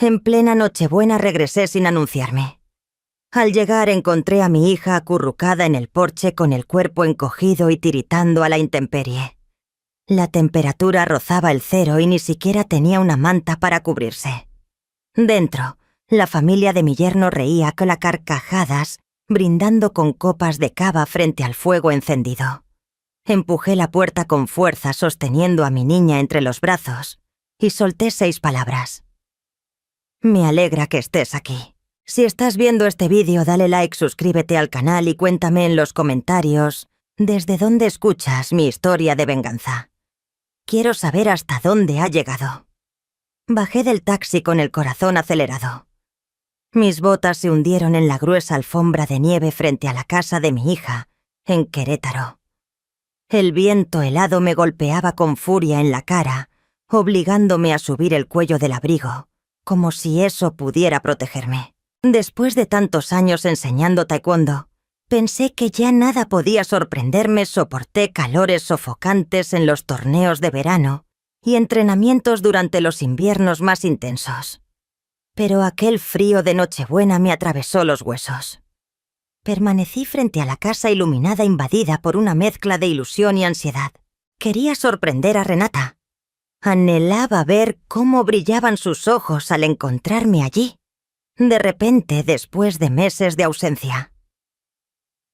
En plena Nochebuena regresé sin anunciarme. Al llegar encontré a mi hija acurrucada en el porche con el cuerpo encogido y tiritando a la intemperie. La temperatura rozaba el 0 y ni siquiera tenía una manta para cubrirse. Dentro, la familia de mi yerno reía con las carcajadas, brindando con copas de cava frente al fuego encendido. Empujé la puerta con fuerza sosteniendo a mi niña entre los brazos y solté 6 palabras. Me alegra que estés aquí. Si estás viendo este vídeo, dale like, suscríbete al canal y cuéntame en los comentarios desde dónde escuchas mi historia de venganza. Quiero saber hasta dónde ha llegado. Bajé del taxi con el corazón acelerado. Mis botas se hundieron en la gruesa alfombra de nieve frente a la casa de mi hija, en Querétaro. El viento helado me golpeaba con furia en la cara, obligándome a subir el cuello del abrigo, como si eso pudiera protegerme. Después de tantos años enseñando taekwondo, pensé que ya nada podía sorprenderme. Soporté calores sofocantes en los torneos de verano y entrenamientos durante los inviernos más intensos. Pero aquel frío de Nochebuena me atravesó los huesos. Permanecí frente a la casa iluminada invadida por una mezcla de ilusión y ansiedad. Quería sorprender a Renata. Anhelaba ver cómo brillaban sus ojos al encontrarme allí, de repente después de meses de ausencia.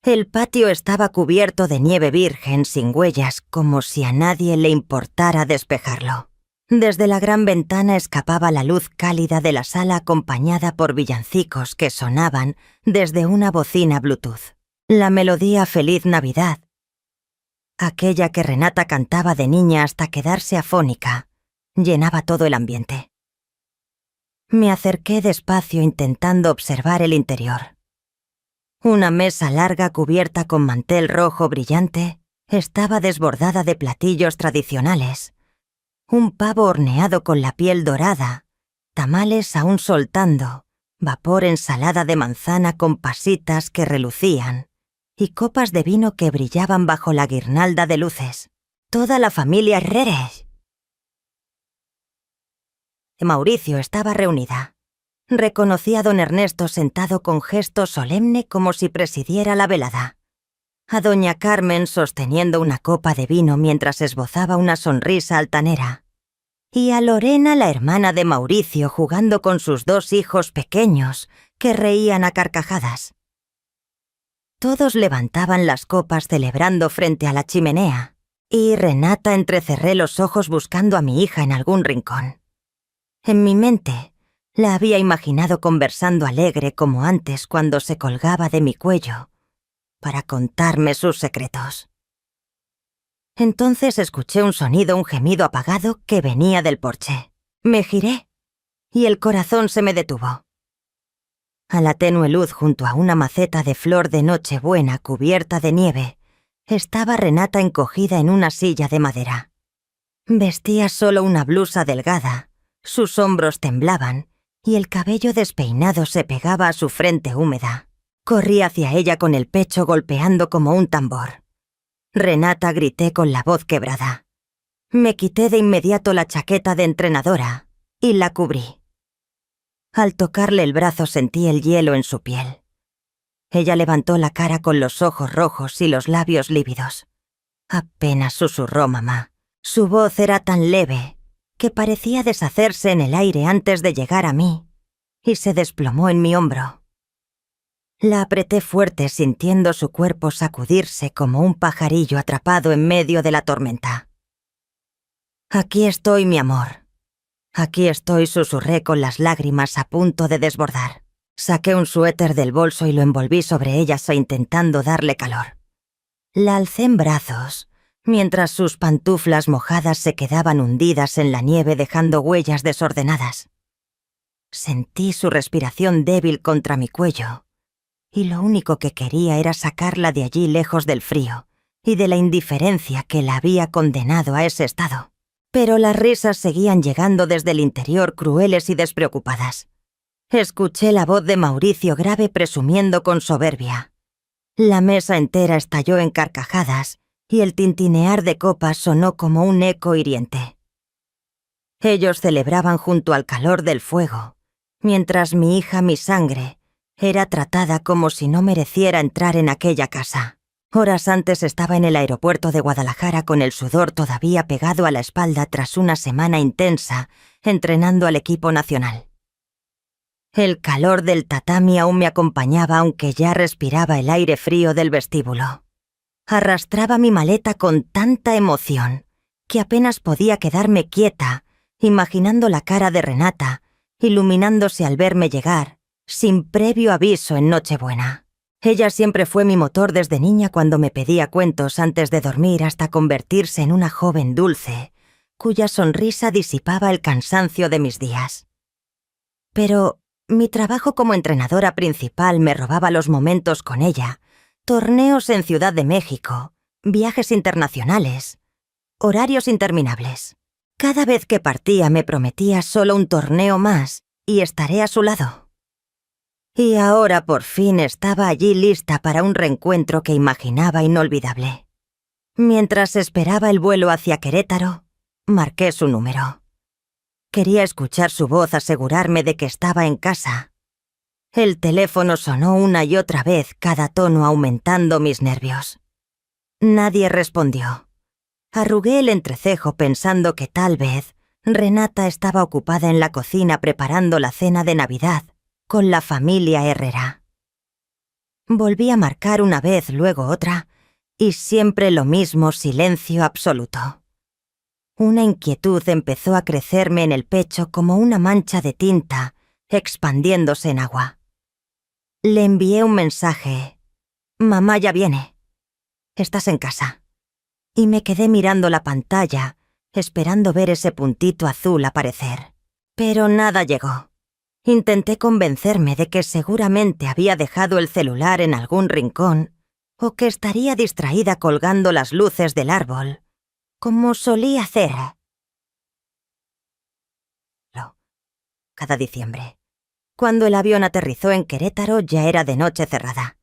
El patio estaba cubierto de nieve virgen sin huellas, como si a nadie le importara despejarlo. Desde la gran ventana escapaba la luz cálida de la sala acompañada por villancicos que sonaban desde una bocina Bluetooth. La melodía Feliz Navidad, aquella que Renata cantaba de niña hasta quedarse afónica, llenaba todo el ambiente. Me acerqué despacio intentando observar el interior. Una mesa larga cubierta con mantel rojo brillante estaba desbordada de platillos tradicionales. Un pavo horneado con la piel dorada, tamales aún soltando, vapor ensalada de manzana con pasitas que relucían y copas de vino que brillaban bajo la guirnalda de luces. Toda la familia Herrera de Mauricio estaba reunida. Reconocí a don Ernesto sentado con gesto solemne como si presidiera la velada. A doña Carmen sosteniendo una copa de vino mientras esbozaba una sonrisa altanera. Y a Lorena, la hermana de Mauricio, jugando con sus 2 hijos pequeños, que reían a carcajadas. Todos levantaban las copas celebrando frente a la chimenea, y Renata entrecerré los ojos buscando a mi hija en algún rincón. En mi mente, la había imaginado conversando alegre como antes cuando se colgaba de mi cuello, para contarme sus secretos. Entonces escuché un gemido apagado que venía del porche. Me giré y el corazón se me detuvo. A la tenue luz junto a una maceta de flor de Nochebuena cubierta de nieve, estaba Renata encogida en una silla de madera. Vestía solo una blusa delgada, sus hombros temblaban y el cabello despeinado se pegaba a su frente húmeda. Corrí hacia ella con el pecho golpeando como un tambor. Renata, grité con la voz quebrada. Me quité de inmediato la chaqueta de entrenadora y la cubrí. Al tocarle el brazo sentí el hielo en su piel. Ella levantó la cara con los ojos rojos y los labios lívidos. Apenas susurró mamá. Su voz era tan leve que parecía deshacerse en el aire antes de llegar a mí y se desplomó en mi hombro. La apreté fuerte sintiendo su cuerpo sacudirse como un pajarillo atrapado en medio de la tormenta. Aquí estoy, mi amor. Aquí estoy, susurré con las lágrimas a punto de desbordar. Saqué un suéter del bolso y lo envolví sobre ella intentando darle calor. La alcé en brazos, mientras sus pantuflas mojadas se quedaban hundidas en la nieve dejando huellas desordenadas. Sentí su respiración débil contra mi cuello, y lo único que quería era sacarla de allí lejos del frío y de la indiferencia que la había condenado a ese estado. Pero las risas seguían llegando desde el interior crueles y despreocupadas. Escuché la voz de Mauricio grave presumiendo con soberbia. La mesa entera estalló en carcajadas y el tintinear de copas sonó como un eco hiriente. Ellos celebraban junto al calor del fuego mientras mi hija, mi sangre, era tratada como si no mereciera entrar en aquella casa. Horas antes estaba en el aeropuerto de Guadalajara con el sudor todavía pegado a la espalda tras una semana intensa entrenando al equipo nacional. El calor del tatami aún me acompañaba aunque ya respiraba el aire frío del vestíbulo. Arrastraba mi maleta con tanta emoción que apenas podía quedarme quieta, imaginando la cara de Renata, iluminándose al verme llegar, sin previo aviso en Nochebuena. Ella siempre fue mi motor desde niña cuando me pedía cuentos antes de dormir hasta convertirse en una joven dulce, cuya sonrisa disipaba el cansancio de mis días. Pero mi trabajo como entrenadora principal me robaba los momentos con ella, torneos en Ciudad de México, viajes internacionales, horarios interminables. Cada vez que partía me prometía solo un torneo más y estaré a su lado. Y ahora por fin estaba allí lista para un reencuentro que imaginaba inolvidable. Mientras esperaba el vuelo hacia Querétaro, marqué su número. Quería escuchar su voz asegurarme de que estaba en casa. El teléfono sonó una y otra vez, cada tono aumentando mis nervios. Nadie respondió. Arrugué el entrecejo pensando que tal vez Renata estaba ocupada en la cocina preparando la cena de Navidad con la familia Herrera. Volví a marcar una vez, luego otra, y siempre lo mismo, silencio absoluto. Una inquietud empezó a crecerme en el pecho como una mancha de tinta expandiéndose en agua. Le envié un mensaje. «Mamá ya viene. Estás en casa». Y me quedé mirando la pantalla, esperando ver ese puntito azul aparecer. Pero nada llegó. Intenté convencerme de que seguramente había dejado el celular en algún rincón o que estaría distraída colgando las luces del árbol, como solía hacer cada diciembre. Cuando el avión aterrizó en Querétaro ya era de noche cerrada.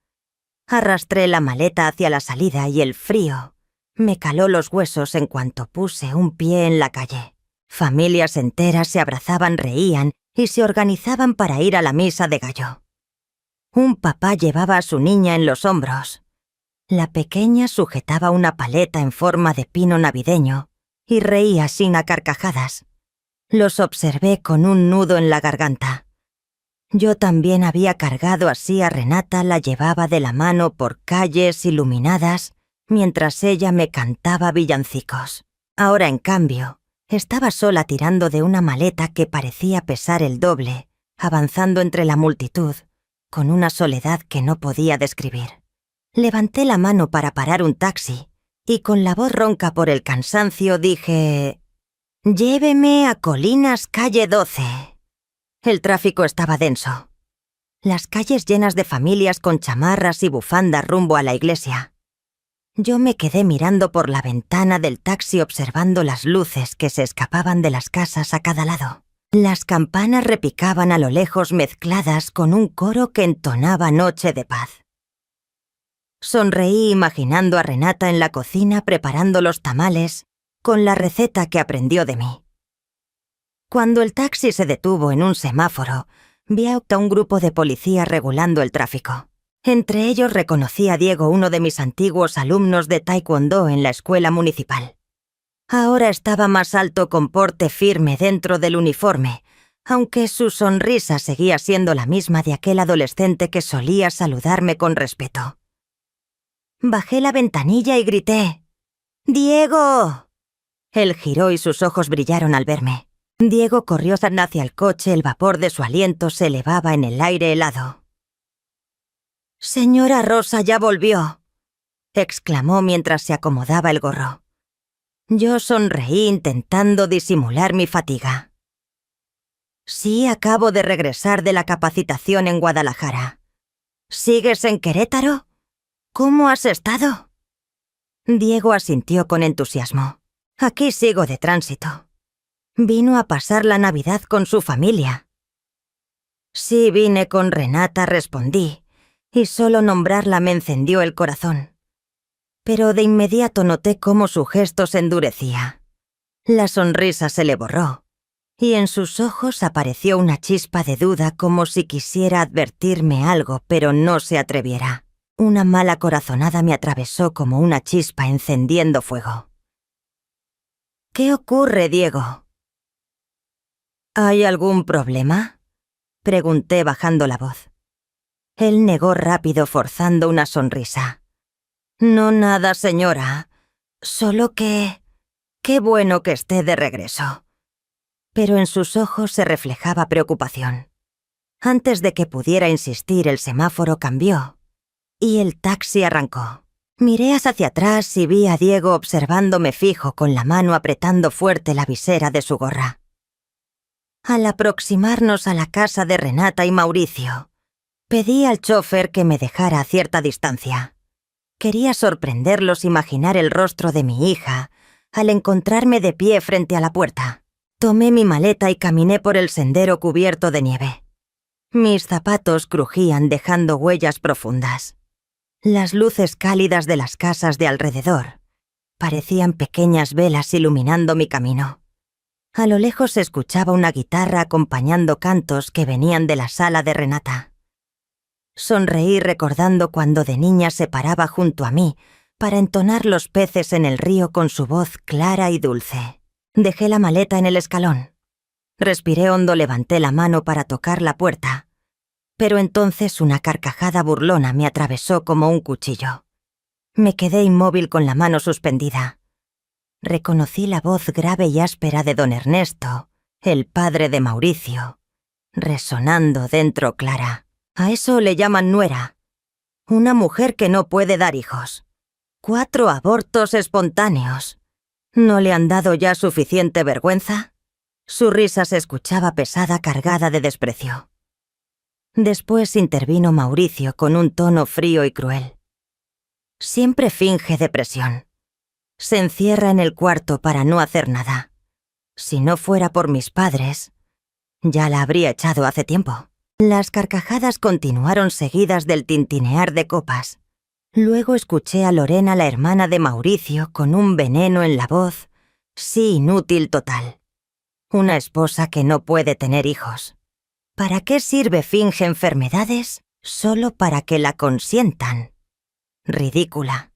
Arrastré la maleta hacia la salida y el frío me caló los huesos en cuanto puse un pie en la calle. Familias enteras se abrazaban, reían y se organizaban para ir a la misa de gallo. Un papá llevaba a su niña en los hombros. La pequeña sujetaba una paleta en forma de pino navideño y reía sin a carcajadas. Los observé con un nudo en la garganta. Yo también había cargado así a Renata, la llevaba de la mano por calles iluminadas mientras ella me cantaba villancicos. Ahora, en cambio, estaba sola tirando de una maleta que parecía pesar el doble, avanzando entre la multitud, con una soledad que no podía describir. Levanté la mano para parar un taxi y con la voz ronca por el cansancio dije: «Lléveme a Colinas, calle 12». El tráfico estaba denso. Las calles llenas de familias con chamarras y bufandas rumbo a la iglesia. Yo me quedé mirando por la ventana del taxi observando las luces que se escapaban de las casas a cada lado. Las campanas repicaban a lo lejos mezcladas con un coro que entonaba Noche de Paz. Sonreí imaginando a Renata en la cocina preparando los tamales con la receta que aprendió de mí. Cuando el taxi se detuvo en un semáforo, vi a un grupo de policías regulando el tráfico. Entre ellos reconocí a Diego, uno de mis antiguos alumnos de taekwondo en la escuela municipal. Ahora estaba más alto con porte firme dentro del uniforme, aunque su sonrisa seguía siendo la misma de aquel adolescente que solía saludarme con respeto. Bajé la ventanilla y grité: «¡Diego!». Él giró y sus ojos brillaron al verme. Diego corrió hacia el coche, el vapor de su aliento se elevaba en el aire helado. «Señora Rosa ya volvió», exclamó mientras se acomodaba el gorro. Yo sonreí intentando disimular mi fatiga. «Sí, acabo de regresar de la capacitación en Guadalajara. ¿Sigues en Querétaro? ¿Cómo has estado?». Diego asintió con entusiasmo. «Aquí sigo de tránsito. Vino a pasar la Navidad con su familia». «Sí, vine con Renata», respondí, y solo nombrarla me encendió el corazón. Pero de inmediato noté cómo su gesto se endurecía. La sonrisa se le borró, y en sus ojos apareció una chispa de duda como si quisiera advertirme algo, pero no se atreviera. Una mala corazonada me atravesó como una chispa encendiendo fuego. ¿Qué ocurre, Diego? ¿Hay algún problema? Pregunté bajando la voz. Él negó rápido, forzando una sonrisa. No nada, señora. Solo que... Qué bueno que esté de regreso. Pero en sus ojos se reflejaba preocupación. Antes de que pudiera insistir, el semáforo cambió y el taxi arrancó. Miré hacia atrás y vi a Diego observándome fijo, con la mano apretando fuerte la visera de su gorra. Al aproximarnos a la casa de Renata y Mauricio, pedí al chofer que me dejara a cierta distancia. Quería sorprenderlos, imaginar el rostro de mi hija al encontrarme de pie frente a la puerta. Tomé mi maleta y caminé por el sendero cubierto de nieve. Mis zapatos crujían dejando huellas profundas. Las luces cálidas de las casas de alrededor parecían pequeñas velas iluminando mi camino. A lo lejos se escuchaba una guitarra acompañando cantos que venían de la sala de Renata. Sonreí recordando cuando de niña se paraba junto a mí para entonar Los peces en el río con su voz clara y dulce. Dejé la maleta en el escalón. Respiré hondo, levanté la mano para tocar la puerta, pero entonces una carcajada burlona me atravesó como un cuchillo. Me quedé inmóvil con la mano suspendida. Reconocí la voz grave y áspera de don Ernesto, el padre de Mauricio, resonando dentro Clara. A eso le llaman nuera. Una mujer que no puede dar hijos. 4 abortos espontáneos. ¿No le han dado ya suficiente vergüenza? Su risa se escuchaba pesada, cargada de desprecio. Después intervino Mauricio con un tono frío y cruel. Siempre finge depresión. Se encierra en el cuarto para no hacer nada. Si no fuera por mis padres, ya la habría echado hace tiempo. Las carcajadas continuaron seguidas del tintinear de copas. Luego escuché a Lorena, la hermana de Mauricio, con un veneno en la voz, sí, inútil total. Una esposa que no puede tener hijos. ¿Para qué sirve finge enfermedades? Solo para que la consientan. Ridícula.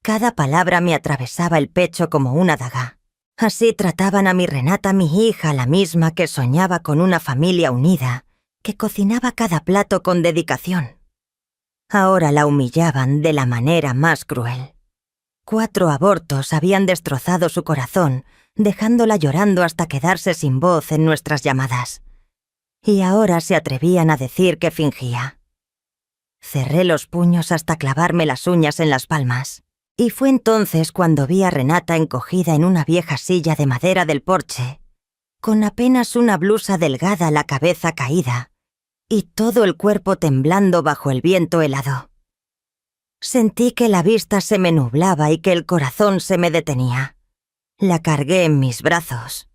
Cada palabra me atravesaba el pecho como una daga. Así trataban a mi Renata, mi hija, la misma que soñaba con una familia unida, que cocinaba cada plato con dedicación. Ahora la humillaban de la manera más cruel. 4 abortos habían destrozado su corazón, dejándola llorando hasta quedarse sin voz en nuestras llamadas. Y ahora se atrevían a decir que fingía. Cerré los puños hasta clavarme las uñas en las palmas. Y fue entonces cuando vi a Renata encogida en una vieja silla de madera del porche, con apenas una blusa delgada, la cabeza caída, y todo el cuerpo temblando bajo el viento helado. Sentí que la vista se me nublaba y que el corazón se me detenía. La cargué en mis brazos.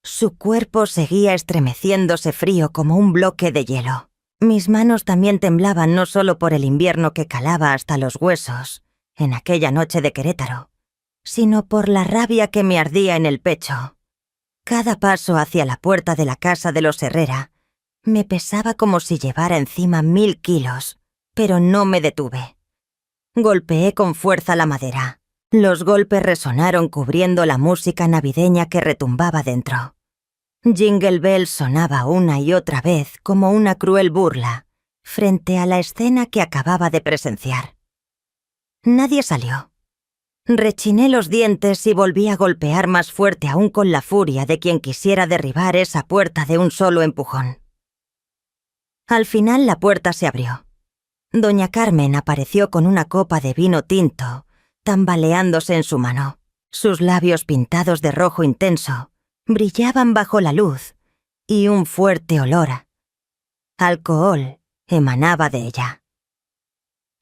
Su cuerpo seguía estremeciéndose frío como un bloque de hielo. Mis manos también temblaban, no solo por el invierno que calaba hasta los huesos en aquella noche de Querétaro, sino por la rabia que me ardía en el pecho. Cada paso hacia la puerta de la casa de los Herrera me pesaba como si llevara encima 1000 kilos, pero no me detuve. Golpeé con fuerza la madera. Los golpes resonaron cubriendo la música navideña que retumbaba dentro. Jingle Bell sonaba una y otra vez como una cruel burla frente a la escena que acababa de presenciar. Nadie salió. Rechiné los dientes y volví a golpear más fuerte aún, con la furia de quien quisiera derribar esa puerta de un solo empujón. Al final la puerta se abrió. Doña Carmen apareció con una copa de vino tinto, tambaleándose en su mano. Sus labios pintados de rojo intenso brillaban bajo la luz y un fuerte olor a alcohol emanaba de ella.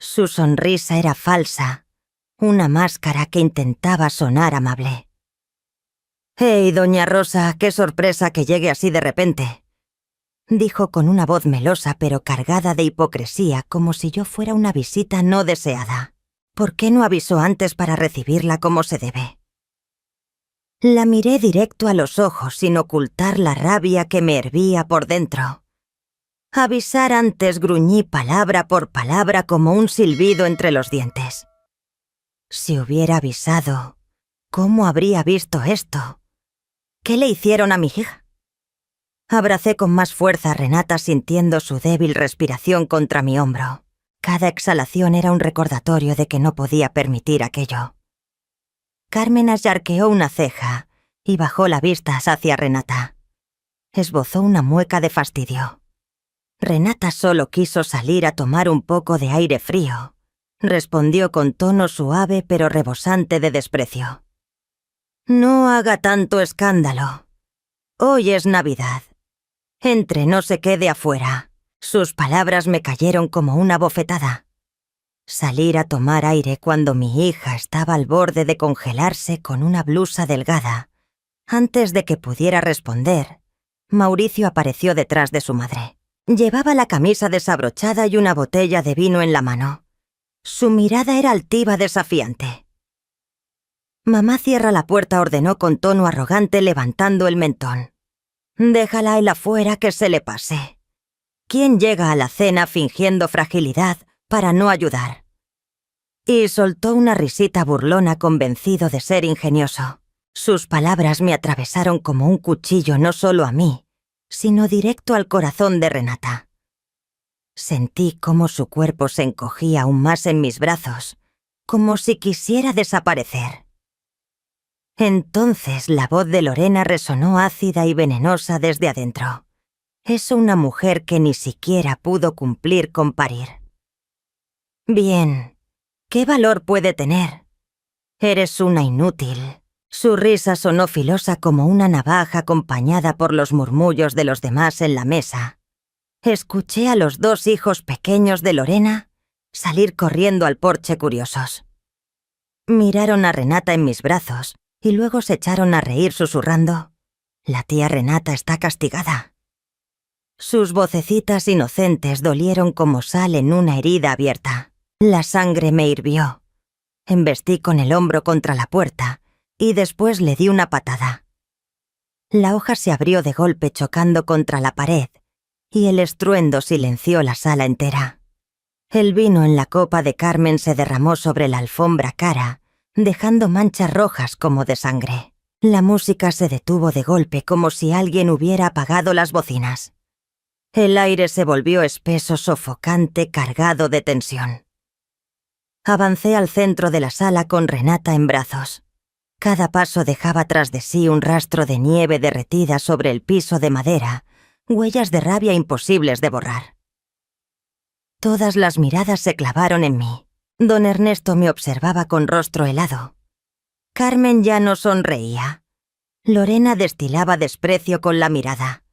Su sonrisa era falsa, una máscara que intentaba sonar amable. «Hey, doña Rosa, qué sorpresa que llegue así de repente», dijo con una voz melosa pero cargada de hipocresía, como si yo fuera una visita no deseada. ¿Por qué no avisó antes para recibirla como se debe? La miré directo a los ojos sin ocultar la rabia que me hervía por dentro. Avisar antes, gruñí palabra por palabra como un silbido entre los dientes. Si hubiera avisado, ¿cómo habría visto esto? ¿Qué le hicieron a mi hija? Abracé con más fuerza a Renata sintiendo su débil respiración contra mi hombro. Cada exhalación era un recordatorio de que no podía permitir aquello. Carmen asarqueó una ceja y bajó la vista hacia Renata. Esbozó una mueca de fastidio. Renata solo quiso salir a tomar un poco de aire frío. Respondió con tono suave pero rebosante de desprecio. No haga tanto escándalo. Hoy es Navidad. Entre, no se quede afuera. Sus palabras me cayeron como una bofetada. Salir a tomar aire cuando mi hija estaba al borde de congelarse con una blusa delgada. Antes de que pudiera responder, Mauricio apareció detrás de su madre. Llevaba la camisa desabrochada y una botella de vino en la mano. Su mirada era altiva, desafiante. Mamá cierra la puerta, ordenó con tono arrogante levantando el mentón. Déjala él afuera que se le pase. ¿Quién llega a la cena fingiendo fragilidad para no ayudar? Y soltó una risita burlona convencido de ser ingenioso. Sus palabras me atravesaron como un cuchillo no solo a mí, sino directo al corazón de Renata. Sentí cómo su cuerpo se encogía aún más en mis brazos, como si quisiera desaparecer. Entonces la voz de Lorena resonó ácida y venenosa desde adentro. Es una mujer que ni siquiera pudo cumplir con parir. Bien, ¿qué valor puede tener? Eres una inútil. Su risa sonó filosa como una navaja acompañada por los murmullos de los demás en la mesa. Escuché a los dos hijos pequeños de Lorena salir corriendo al porche curiosos. Miraron a Renata en mis brazos y luego se echaron a reír susurrando: «La tía Renata está castigada». Sus vocecitas inocentes dolieron como sal en una herida abierta. La sangre me hirvió. Embestí con el hombro contra la puerta y después le di una patada. La hoja se abrió de golpe chocando contra la pared y el estruendo silenció la sala entera. El vino en la copa de Carmen se derramó sobre la alfombra cara, dejando manchas rojas como de sangre. La música se detuvo de golpe como si alguien hubiera apagado las bocinas. El aire se volvió espeso, sofocante, cargado de tensión. Avancé al centro de la sala con Renata en brazos. Cada paso dejaba tras de sí un rastro de nieve derretida sobre el piso de madera, huellas de rabia imposibles de borrar. Todas las miradas se clavaron en mí. Don Ernesto me observaba con rostro helado. Carmen ya no sonreía. Lorena destilaba desprecio con la mirada.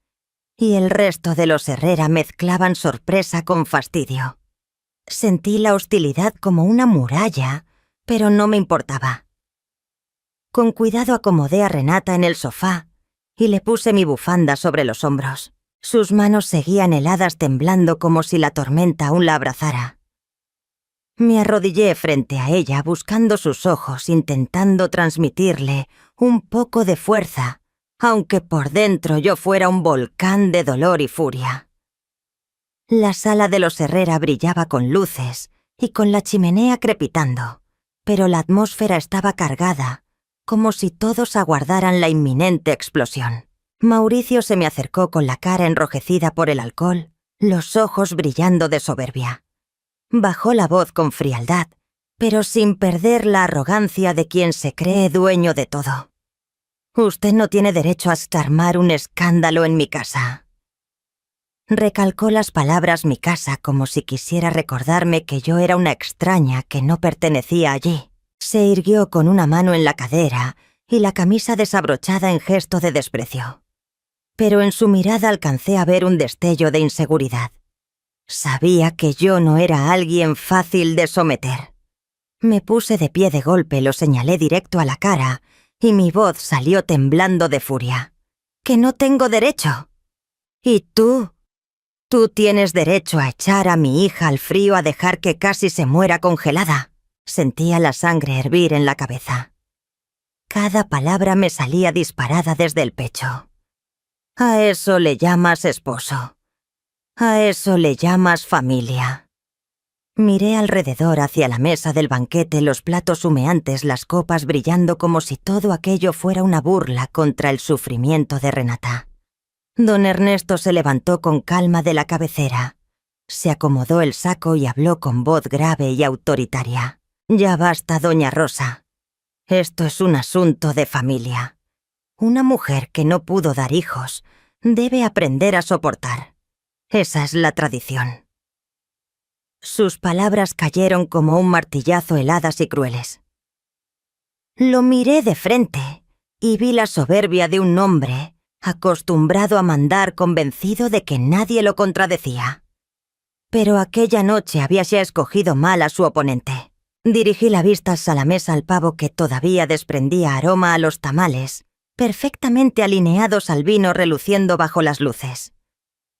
Y el resto de los Herrera mezclaban sorpresa con fastidio. Sentí la hostilidad como una muralla, pero no me importaba. Con cuidado acomodé a Renata en el sofá y le puse mi bufanda sobre los hombros. Sus manos seguían heladas temblando como si la tormenta aún la abrazara. Me arrodillé frente a ella buscando sus ojos, intentando transmitirle un poco de fuerza, aunque por dentro yo fuera un volcán de dolor y furia. La sala de los Herrera brillaba con luces y con la chimenea crepitando, pero la atmósfera estaba cargada, como si todos aguardaran la inminente explosión. Mauricio se me acercó con la cara enrojecida por el alcohol, los ojos brillando de soberbia. Bajó la voz con frialdad, pero sin perder la arrogancia de quien se cree dueño de todo. «Usted no tiene derecho a armar un escándalo en mi casa». Recalcó las palabras «mi casa» como si quisiera recordarme que yo era una extraña que no pertenecía allí. Se irguió con una mano en la cadera y la camisa desabrochada en gesto de desprecio. Pero en su mirada alcancé a ver un destello de inseguridad. Sabía que yo no era alguien fácil de someter. Me puse de pie de golpe, lo señalé directo a la cara y mi voz salió temblando de furia. «¡Que no tengo derecho! ¿Y tú? Tú tienes derecho a echar a mi hija al frío, a dejar que casi se muera congelada». Sentía la sangre hervir en la cabeza. Cada palabra me salía disparada desde el pecho. A eso le llamas esposo. A eso le llamas familia. Miré alrededor hacia la mesa del banquete, los platos humeantes, las copas brillando como si todo aquello fuera una burla contra el sufrimiento de Renata. Don Ernesto se levantó con calma de la cabecera. Se acomodó el saco y habló con voz grave y autoritaria. «Ya basta, doña Rosa. Esto es un asunto de familia. Una mujer que no pudo dar hijos debe aprender a soportar. Esa es la tradición». Sus palabras cayeron como un martillazo, heladas y crueles. Lo miré de frente y vi la soberbia de un hombre acostumbrado a mandar, convencido de que nadie lo contradecía. Pero aquella noche había ya escogido mal a su oponente. Dirigí la vista a la mesa, al pavo que todavía desprendía aroma, a los tamales, perfectamente alineados, al vino reluciendo bajo las luces.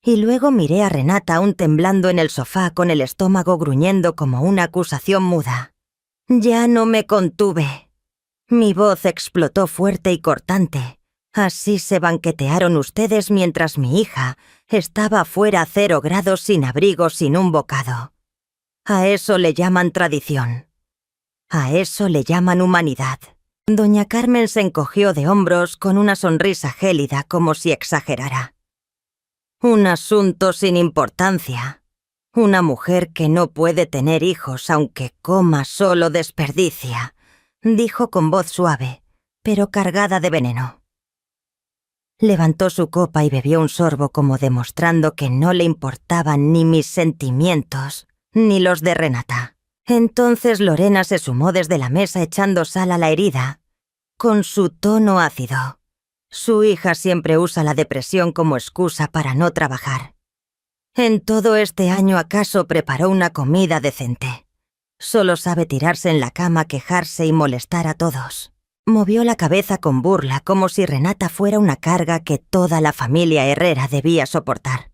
Y luego miré a Renata aún temblando en el sofá, con el estómago gruñendo como una acusación muda. Ya no me contuve. Mi voz explotó fuerte y cortante. Así se banquetearon ustedes mientras mi hija estaba afuera a 0 grados, sin abrigo, sin un bocado. A eso le llaman tradición. A eso le llaman humanidad. Doña Carmen se encogió de hombros con una sonrisa gélida, como si exagerara. Un asunto sin importancia. Una mujer que no puede tener hijos, aunque coma, solo desperdicia, dijo con voz suave, pero cargada de veneno. Levantó su copa y bebió un sorbo, como demostrando que no le importaban ni mis sentimientos, ni los de Renata. Entonces Lorena se sumó desde la mesa, echando sal a la herida, con su tono ácido. Su hija siempre usa la depresión como excusa para no trabajar. En todo este año, ¿acaso preparó una comida decente? Solo sabe tirarse en la cama, quejarse y molestar a todos. Movió la cabeza con burla, como si Renata fuera una carga que toda la familia Herrera debía soportar.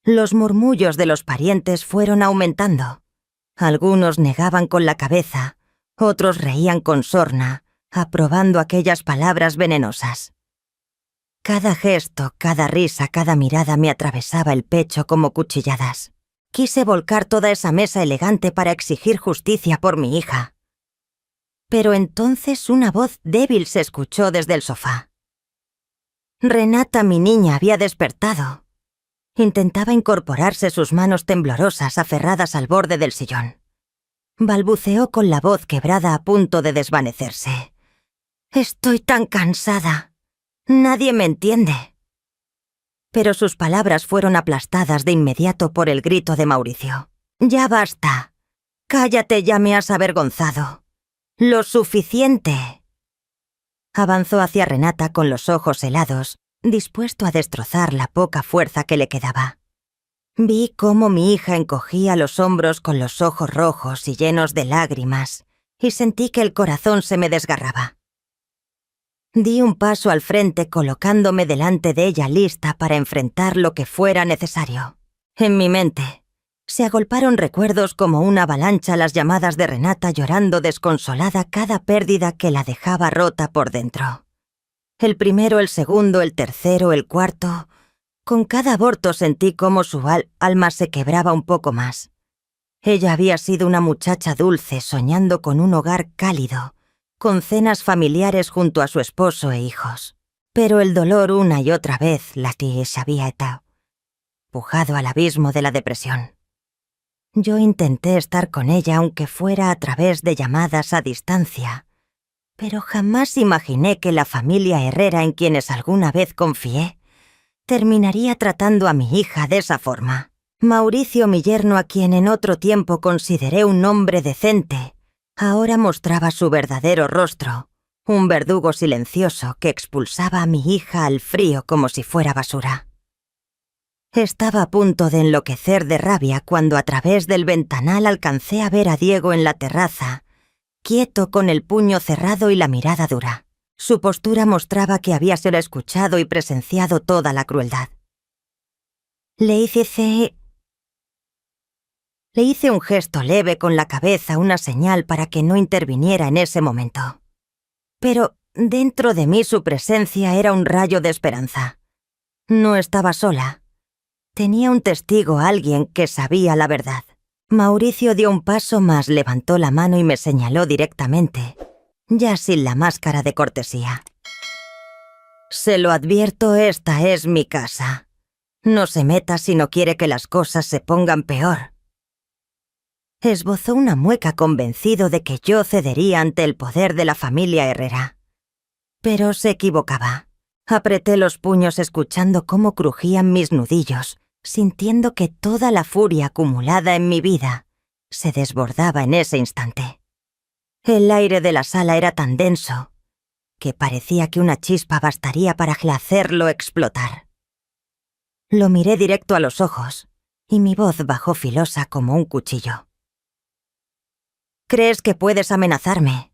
Los murmullos de los parientes fueron aumentando. Algunos negaban con la cabeza, otros reían con sorna, aprobando aquellas palabras venenosas. Cada gesto, cada risa, cada mirada me atravesaba el pecho como cuchilladas. Quise volcar toda esa mesa elegante para exigir justicia por mi hija. Pero entonces una voz débil se escuchó desde el sofá. Renata, mi niña, había despertado. Intentaba incorporarse, sus manos temblorosas aferradas al borde del sillón. Balbuceó con la voz quebrada, a punto de desvanecerse. «Estoy tan cansada. Nadie me entiende». Pero sus palabras fueron aplastadas de inmediato por el grito de Mauricio. «Ya basta. Cállate, ya me has avergonzado. Lo suficiente». Avanzó hacia Renata con los ojos helados, dispuesto a destrozar la poca fuerza que le quedaba. Vi cómo mi hija encogía los hombros con los ojos rojos y llenos de lágrimas, y sentí que el corazón se me desgarraba. Di un paso al frente, colocándome delante de ella, lista para enfrentar lo que fuera necesario. En mi mente se agolparon recuerdos como una avalancha, las llamadas de Renata llorando desconsolada, cada pérdida que la dejaba rota por dentro. El primero, el segundo, el tercero, el cuarto. Con cada aborto sentí cómo su alma se quebraba un poco más. Ella había sido una muchacha dulce, soñando con un hogar cálido, con cenas familiares junto a su esposo e hijos. Pero el dolor una y otra vez la había empujado al abismo de la depresión. Yo intenté estar con ella, aunque fuera a través de llamadas a distancia, pero jamás imaginé que la familia Herrera, en quienes alguna vez confié, terminaría tratando a mi hija de esa forma. Mauricio, mi yerno, a quien en otro tiempo consideré un hombre decente, ahora mostraba su verdadero rostro, un verdugo silencioso que expulsaba a mi hija al frío como si fuera basura. Estaba a punto de enloquecer de rabia cuando a través del ventanal alcancé a ver a Diego en la terraza, quieto, con el puño cerrado y la mirada dura. Su postura mostraba que había sido escuchado y presenciado toda la crueldad. Le hice un gesto leve con la cabeza, una señal para que no interviniera en ese momento. Pero dentro de mí su presencia era un rayo de esperanza. No estaba sola. Tenía un testigo, alguien que sabía la verdad. Mauricio dio un paso más, levantó la mano y me señaló directamente, ya sin la máscara de cortesía. Se lo advierto, esta es mi casa. No se meta si no quiere que las cosas se pongan peor. Esbozó una mueca convencido de que yo cedería ante el poder de la familia Herrera. Pero se equivocaba. Apreté los puños escuchando cómo crujían mis nudillos, sintiendo que toda la furia acumulada en mi vida se desbordaba en ese instante. El aire de la sala era tan denso que parecía que una chispa bastaría para hacerlo explotar. Lo miré directo a los ojos y mi voz bajó filosa como un cuchillo. ¿Crees que puedes amenazarme?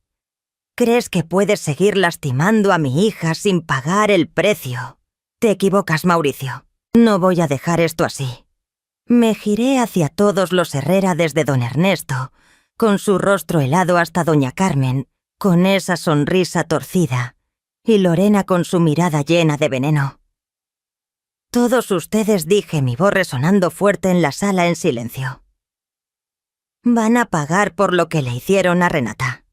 ¿Crees que puedes seguir lastimando a mi hija sin pagar el precio? Te equivocas, Mauricio. No voy a dejar esto así. Me giré hacia todos los Herrera, desde don Ernesto, con su rostro helado, hasta doña Carmen, con esa sonrisa torcida, y Lorena con su mirada llena de veneno. Todos ustedes, dije, mi voz resonando fuerte en la sala en silencio. Van a pagar por lo que le hicieron a Renata.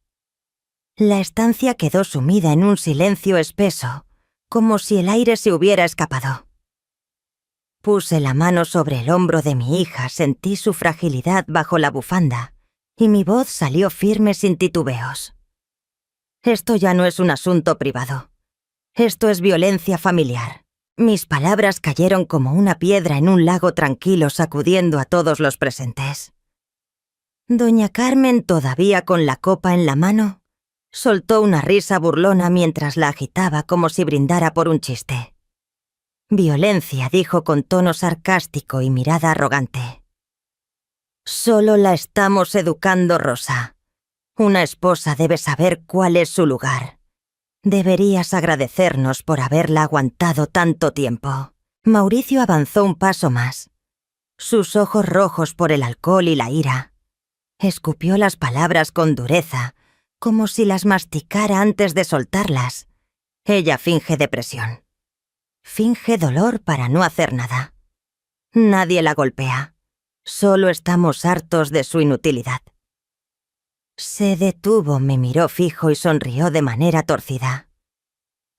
La estancia quedó sumida en un silencio espeso, como si el aire se hubiera escapado. Puse la mano sobre el hombro de mi hija, sentí su fragilidad bajo la bufanda, y mi voz salió firme sin titubeos. Esto ya no es un asunto privado. Esto es violencia familiar. Mis palabras cayeron como una piedra en un lago tranquilo, sacudiendo a todos los presentes. Doña Carmen, todavía con la copa en la mano, soltó una risa burlona mientras la agitaba como si brindara por un chiste. Violencia, dijo con tono sarcástico y mirada arrogante. Solo la estamos educando, Rosa. Una esposa debe saber cuál es su lugar. Deberías agradecernos por haberla aguantado tanto tiempo. Mauricio avanzó un paso más. Sus ojos rojos por el alcohol y la ira. Escupió las palabras con dureza, como si las masticara antes de soltarlas. Ella finge depresión. Finge dolor para no hacer nada. Nadie la golpea. Solo estamos hartos de su inutilidad. Se detuvo, me miró fijo y sonrió de manera torcida.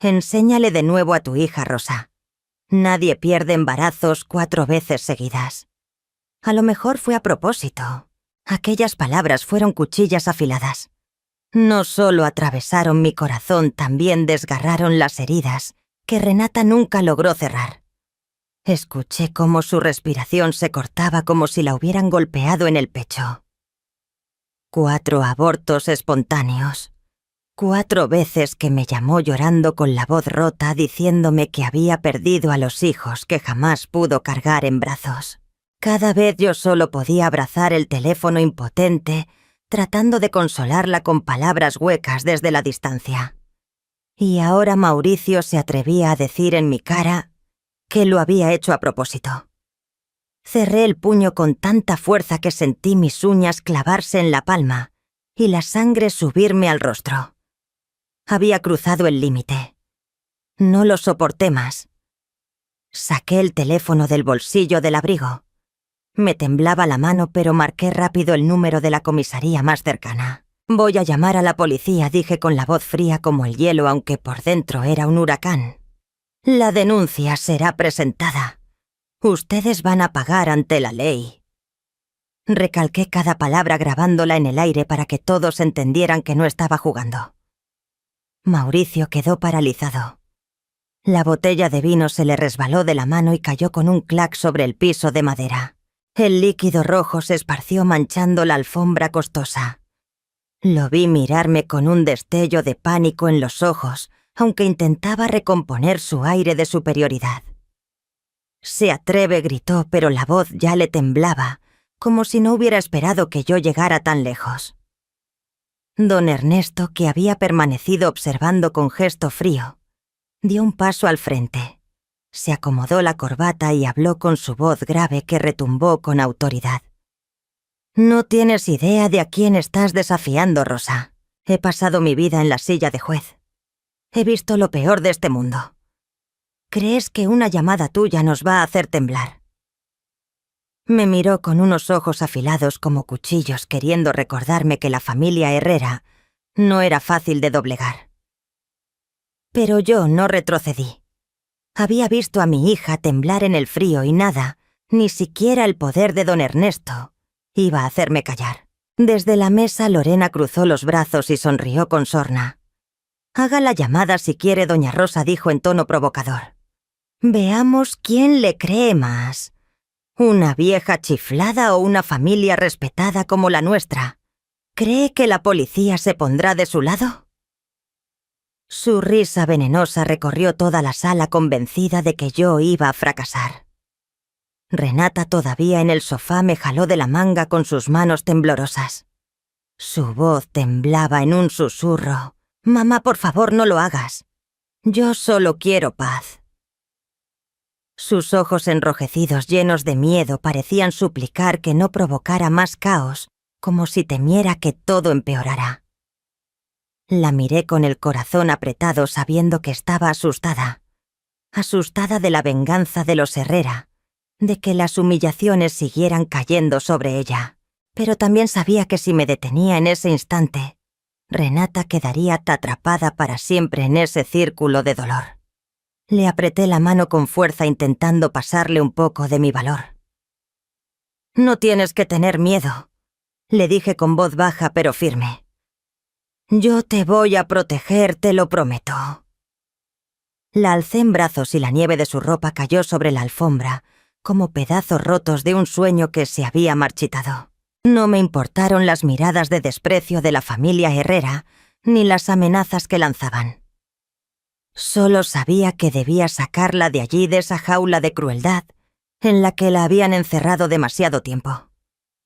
Enséñale de nuevo a tu hija, Rosa. Nadie pierde embarazos 4 veces seguidas. A lo mejor fue a propósito. Aquellas palabras fueron cuchillas afiladas. No solo atravesaron mi corazón, también desgarraron las heridas que Renata nunca logró cerrar. Escuché cómo su respiración se cortaba como si la hubieran golpeado en el pecho. 4 abortos espontáneos. 4 veces que me llamó llorando con la voz rota, diciéndome que había perdido a los hijos que jamás pudo cargar en brazos. Cada vez yo solo podía abrazar el teléfono impotente, tratando de consolarla con palabras huecas desde la distancia. Y ahora Mauricio se atrevía a decir en mi cara que lo había hecho a propósito. Cerré el puño con tanta fuerza que sentí mis uñas clavarse en la palma y la sangre subirme al rostro. Había cruzado el límite. No lo soporté más. Saqué el teléfono del bolsillo del abrigo. Me temblaba la mano, pero marqué rápido el número de la comisaría más cercana. Voy a llamar a la policía, dije con la voz fría como el hielo, aunque por dentro era un huracán. La denuncia será presentada. Ustedes van a pagar ante la ley. Recalqué cada palabra grabándola en el aire para que todos entendieran que no estaba jugando. Mauricio quedó paralizado. La botella de vino se le resbaló de la mano y cayó con un clac sobre el piso de madera. El líquido rojo se esparció manchando la alfombra costosa. Lo vi mirarme con un destello de pánico en los ojos, aunque intentaba recomponer su aire de superioridad. Se atreve, gritó, pero la voz ya le temblaba, como si no hubiera esperado que yo llegara tan lejos. Don Ernesto, que había permanecido observando con gesto frío, dio un paso al frente. Se acomodó la corbata y habló con su voz grave que retumbó con autoridad. No tienes idea de a quién estás desafiando, Rosa. He pasado mi vida en la silla de juez. He visto lo peor de este mundo. ¿Crees que una llamada tuya nos va a hacer temblar? Me miró con unos ojos afilados como cuchillos, queriendo recordarme que la familia Herrera no era fácil de doblegar. Pero yo no retrocedí. Había visto a mi hija temblar en el frío y nada, ni siquiera el poder de don Ernesto, iba a hacerme callar. Desde la mesa Lorena cruzó los brazos y sonrió con sorna. «Haga la llamada si quiere, doña Rosa», dijo en tono provocador. «Veamos quién le cree más. ¿Una vieja chiflada o una familia respetada como la nuestra? ¿Cree que la policía se pondrá de su lado?» Su risa venenosa recorrió toda la sala, convencida de que yo iba a fracasar. Renata, todavía en el sofá, me jaló de la manga con sus manos temblorosas. Su voz temblaba en un susurro. «Mamá, por favor, no lo hagas. Yo solo quiero paz». Sus ojos enrojecidos, llenos de miedo, parecían suplicar que no provocara más caos, como si temiera que todo empeorara. La miré con el corazón apretado, sabiendo que estaba asustada. Asustada de la venganza de los Herrera, de que las humillaciones siguieran cayendo sobre ella. Pero también sabía que si me detenía en ese instante, Renata quedaría atrapada para siempre en ese círculo de dolor. Le apreté la mano con fuerza, intentando pasarle un poco de mi valor. «No tienes que tener miedo», le dije con voz baja pero firme. «Yo te voy a proteger, te lo prometo». La alcé en brazos y la nieve de su ropa cayó sobre la alfombra, como pedazos rotos de un sueño que se había marchitado. No me importaron las miradas de desprecio de la familia Herrera, ni las amenazas que lanzaban. Solo sabía que debía sacarla de allí, de esa jaula de crueldad, en la que la habían encerrado demasiado tiempo.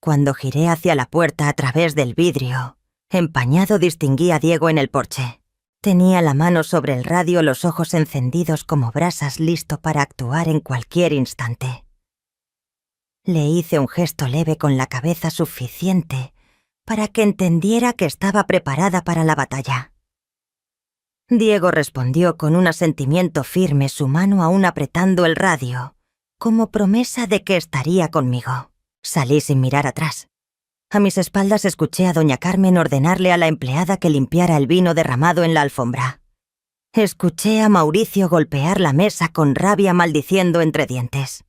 Cuando giré hacia la puerta a través del vidrio, empañado, distinguí a Diego en el porche. Tenía la mano sobre el radio, los ojos encendidos como brasas, listo para actuar en cualquier instante. Le hice un gesto leve con la cabeza, suficiente para que entendiera que estaba preparada para la batalla. Diego respondió con un asentimiento firme, su mano aún apretando el radio, como promesa de que estaría conmigo. Salí sin mirar atrás. A mis espaldas escuché a doña Carmen ordenarle a la empleada que limpiara el vino derramado en la alfombra. Escuché a Mauricio golpear la mesa con rabia, maldiciendo entre dientes.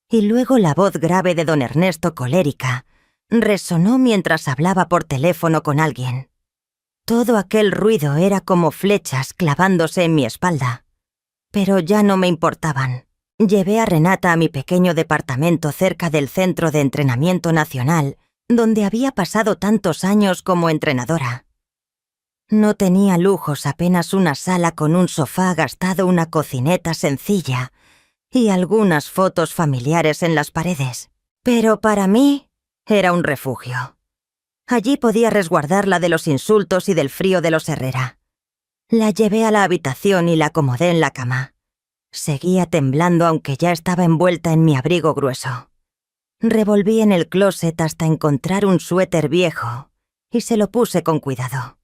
Y luego la voz grave de don Ernesto, colérica, resonó mientras hablaba por teléfono con alguien. Todo aquel ruido era como flechas clavándose en mi espalda. Pero ya no me importaban. Llevé a Renata a mi pequeño departamento cerca del Centro de Entrenamiento Nacional, donde había pasado tantos años como entrenadora. No tenía lujos, apenas una sala con un sofá gastado, una cocineta sencilla y algunas fotos familiares en las paredes. Pero para mí era un refugio. Allí podía resguardarla de los insultos y del frío de los Herrera. La llevé a la habitación y la acomodé en la cama. Seguía temblando, aunque ya estaba envuelta en mi abrigo grueso. Revolví en el closet hasta encontrar un suéter viejo y se lo puse con cuidado.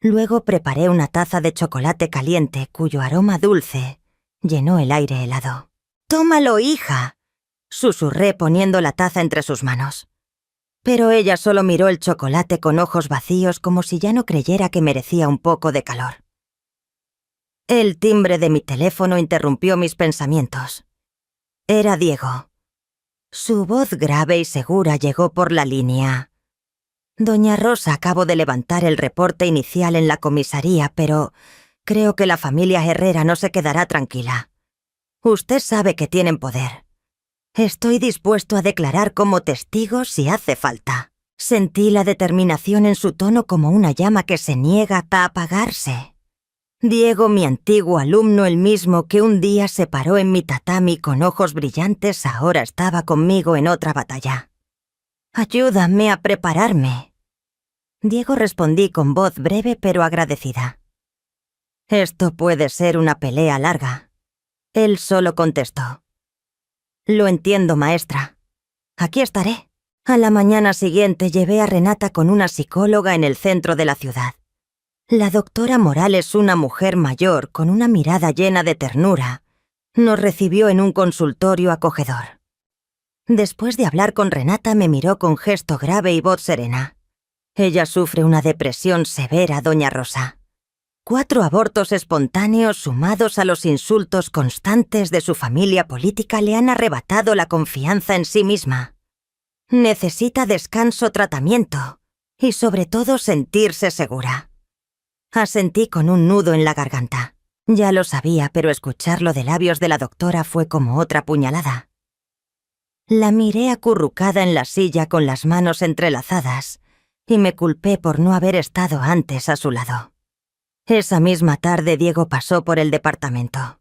Luego preparé una taza de chocolate caliente cuyo aroma dulce llenó el aire helado. «Tómalo, hija», susurré poniendo la taza entre sus manos. Pero ella solo miró el chocolate con ojos vacíos, como si ya no creyera que merecía un poco de calor. El timbre de mi teléfono interrumpió mis pensamientos. Era Diego. Su voz grave y segura llegó por la línea. «Doña Rosa, acabo de levantar el reporte inicial en la comisaría, pero creo que la familia Herrera no se quedará tranquila. Usted sabe que tienen poder. Estoy dispuesto a declarar como testigo si hace falta». Sentí la determinación en su tono, como una llama que se niega a apagarse. Diego, mi antiguo alumno, el mismo que un día se paró en mi tatami con ojos brillantes, ahora estaba conmigo en otra batalla. «Ayúdame a prepararme». Diego, respondí con voz breve pero agradecida. «Esto puede ser una pelea larga». Él solo contestó: «Lo entiendo, maestra. Aquí estaré». A la mañana siguiente llevé a Renata con una psicóloga en el centro de la ciudad. La doctora Morales, una mujer mayor con una mirada llena de ternura, nos recibió en un consultorio acogedor. Después de hablar con Renata, me miró con gesto grave y voz serena. Ella sufre una depresión severa, doña Rosa. 4 abortos espontáneos sumados a los insultos constantes de su familia política le han arrebatado la confianza en sí misma. Necesita descanso, tratamiento y sobre todo sentirse segura. Asentí con un nudo en la garganta. Ya lo sabía, pero escucharlo de labios de la doctora fue como otra puñalada. La miré acurrucada en la silla con las manos entrelazadas y me culpé por no haber estado antes a su lado. Esa misma tarde Diego pasó por el departamento.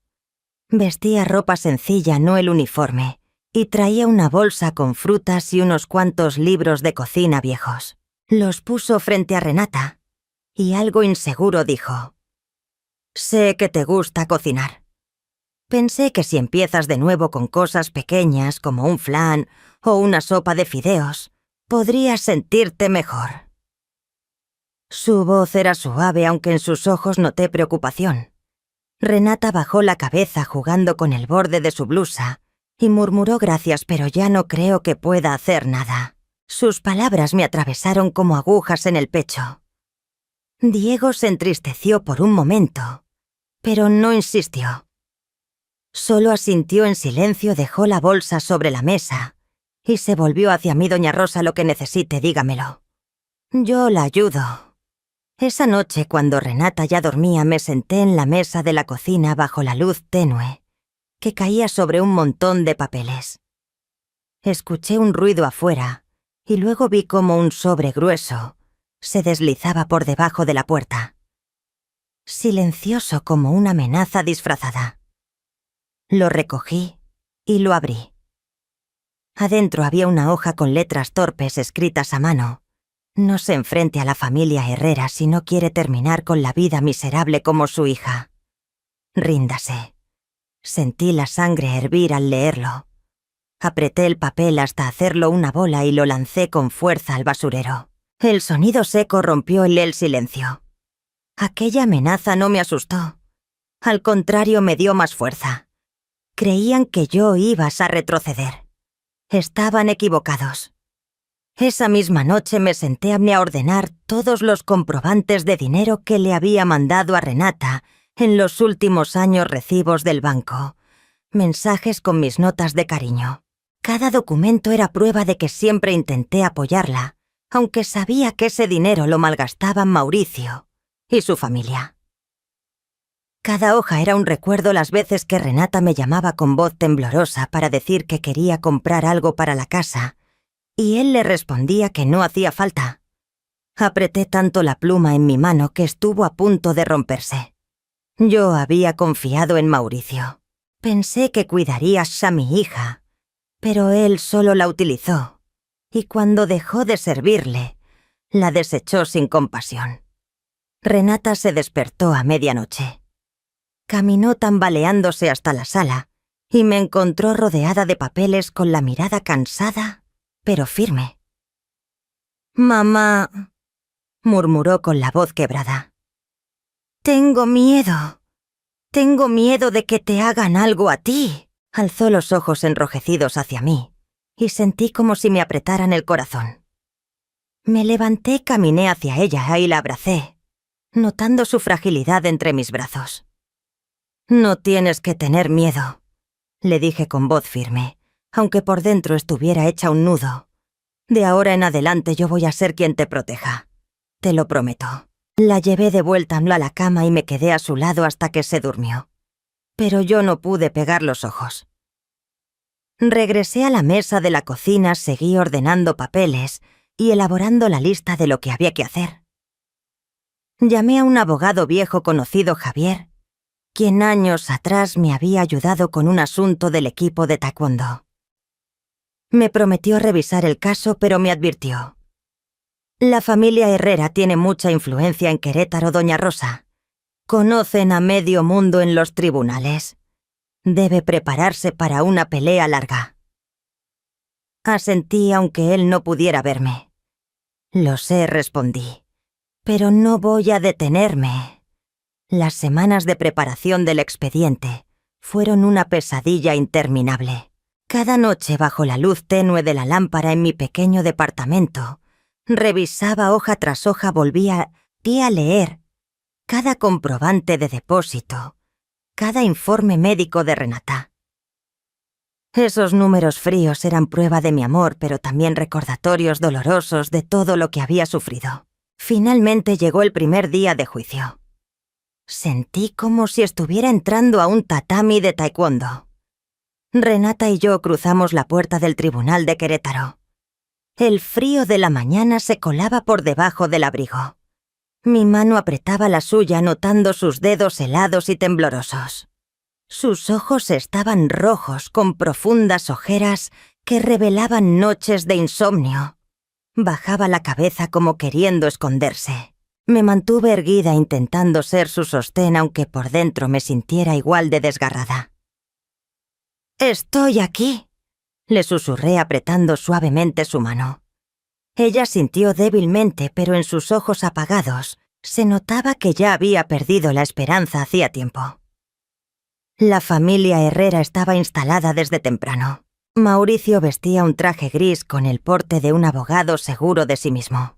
Vestía ropa sencilla, no el uniforme, y traía una bolsa con frutas y unos cuantos libros de cocina viejos. Los puso frente a Renata y algo inseguro dijo: «Sé que te gusta cocinar. Pensé que si empiezas de nuevo con cosas pequeñas como un flan o una sopa de fideos, podrías sentirte mejor». Su voz era suave, aunque en sus ojos noté preocupación. Renata bajó la cabeza jugando con el borde de su blusa y murmuró gracias, pero ya no creo que pueda hacer nada. Sus palabras me atravesaron como agujas en el pecho. Diego se entristeció por un momento, pero no insistió. Solo asintió en silencio, dejó la bolsa sobre la mesa y se volvió hacia mí. «Doña Rosa, lo que necesite, dígamelo. Yo la ayudo». Esa noche, cuando Renata ya dormía, me senté en la mesa de la cocina bajo la luz tenue, que caía sobre un montón de papeles. Escuché un ruido afuera y luego vi cómo un sobre grueso se deslizaba por debajo de la puerta, silencioso como una amenaza disfrazada. Lo recogí y lo abrí. Adentro había una hoja con letras torpes escritas a mano. «No se enfrente a la familia Herrera si no quiere terminar con la vida miserable como su hija. Ríndase». Sentí la sangre hervir al leerlo. Apreté el papel hasta hacerlo una bola y lo lancé con fuerza al basurero. El sonido seco rompió el silencio. Aquella amenaza no me asustó. Al contrario, me dio más fuerza. Creían que yo iba a retroceder. Estaban equivocados. Esa misma noche me senté a ordenar todos los comprobantes de dinero que le había mandado a Renata en los últimos años, recibos del banco, mensajes con mis notas de cariño. Cada documento era prueba de que siempre intenté apoyarla, aunque sabía que ese dinero lo malgastaban Mauricio y su familia. Cada hoja era un recuerdo las veces que Renata me llamaba con voz temblorosa para decir que quería comprar algo para la casa, y él le respondía que no hacía falta. Apreté tanto la pluma en mi mano que estuvo a punto de romperse. Yo había confiado en Mauricio. Pensé que cuidaría a mi hija, pero él solo la utilizó, y cuando dejó de servirle, la desechó sin compasión. Renata se despertó a medianoche. Caminó tambaleándose hasta la sala y me encontró rodeada de papeles con la mirada cansada, pero firme. «Mamá», murmuró con la voz quebrada. «Tengo miedo. Tengo miedo de que te hagan algo a ti». Alzó los ojos enrojecidos hacia mí y sentí como si me apretaran el corazón. Me levanté, caminé hacia ella y la abracé, notando su fragilidad entre mis brazos. «No tienes que tener miedo», le dije con voz firme, aunque por dentro estuviera hecha un nudo. «De ahora en adelante yo voy a ser quien te proteja. Te lo prometo». La llevé de vuelta a la cama y me quedé a su lado hasta que se durmió. Pero yo no pude pegar los ojos. Regresé a la mesa de la cocina, seguí ordenando papeles y elaborando la lista de lo que había que hacer. Llamé a un abogado viejo conocido, Javier, quien años atrás me había ayudado con un asunto del equipo de taekwondo. Me prometió revisar el caso, pero me advirtió: «La familia Herrera tiene mucha influencia en Querétaro, doña Rosa. Conocen a medio mundo en los tribunales. Debe prepararse para una pelea larga». Asentí aunque él no pudiera verme. «Lo sé», respondí, Pero no voy a detenerme. Las semanas de preparación del expediente fueron una pesadilla interminable. Cada noche, bajo la luz tenue de la lámpara en mi pequeño departamento, revisaba hoja tras hoja, volvía a leer cada comprobante de depósito, cada informe médico de Renata. Esos números fríos eran prueba de mi amor, pero también recordatorios dolorosos de todo lo que había sufrido. Finalmente llegó el primer día de juicio. Sentí como si estuviera entrando a un tatami de taekwondo. Renata y yo cruzamos la puerta del tribunal de Querétaro. El frío de la mañana se colaba por debajo del abrigo. Mi mano apretaba la suya, notando sus dedos helados y temblorosos. Sus ojos estaban rojos, con profundas ojeras que revelaban noches de insomnio. Bajaba la cabeza como queriendo esconderse. Me mantuve erguida intentando ser su sostén, aunque por dentro me sintiera igual de desgarrada. «Estoy aquí», le susurré apretando suavemente su mano. Ella sintió débilmente, pero en sus ojos apagados se notaba que ya había perdido la esperanza hacía tiempo. La familia Herrera estaba instalada desde temprano. Mauricio vestía un traje gris con el porte de un abogado seguro de sí mismo.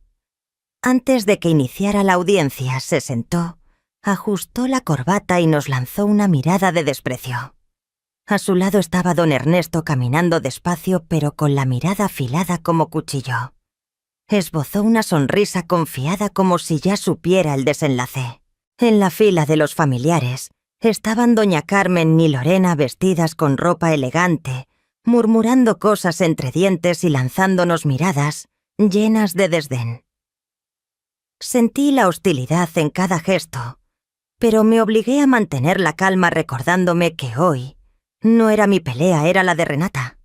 Antes de que iniciara la audiencia, se sentó, ajustó la corbata y nos lanzó una mirada de desprecio. A su lado estaba don Ernesto caminando despacio, pero con la mirada afilada como cuchillo. Esbozó una sonrisa confiada como si ya supiera el desenlace. En la fila de los familiares estaban doña Carmen y Lorena vestidas con ropa elegante, murmurando cosas entre dientes y lanzándonos miradas llenas de desdén. Sentí la hostilidad en cada gesto, pero me obligué a mantener la calma recordándome que hoy no era mi pelea, era la de Renata.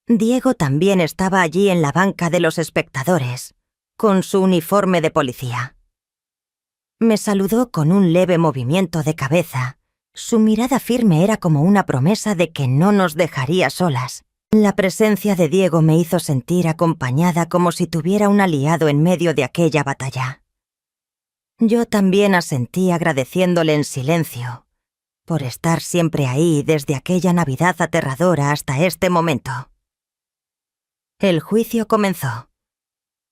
Diego también estaba allí en la banca de los espectadores, con su uniforme de policía. Me saludó con un leve movimiento de cabeza. Su mirada firme era como una promesa de que no nos dejaría solas. La presencia de Diego me hizo sentir acompañada, como si tuviera un aliado en medio de aquella batalla. Yo también asentí agradeciéndole en silencio por estar siempre ahí desde aquella Navidad aterradora hasta este momento. El juicio comenzó.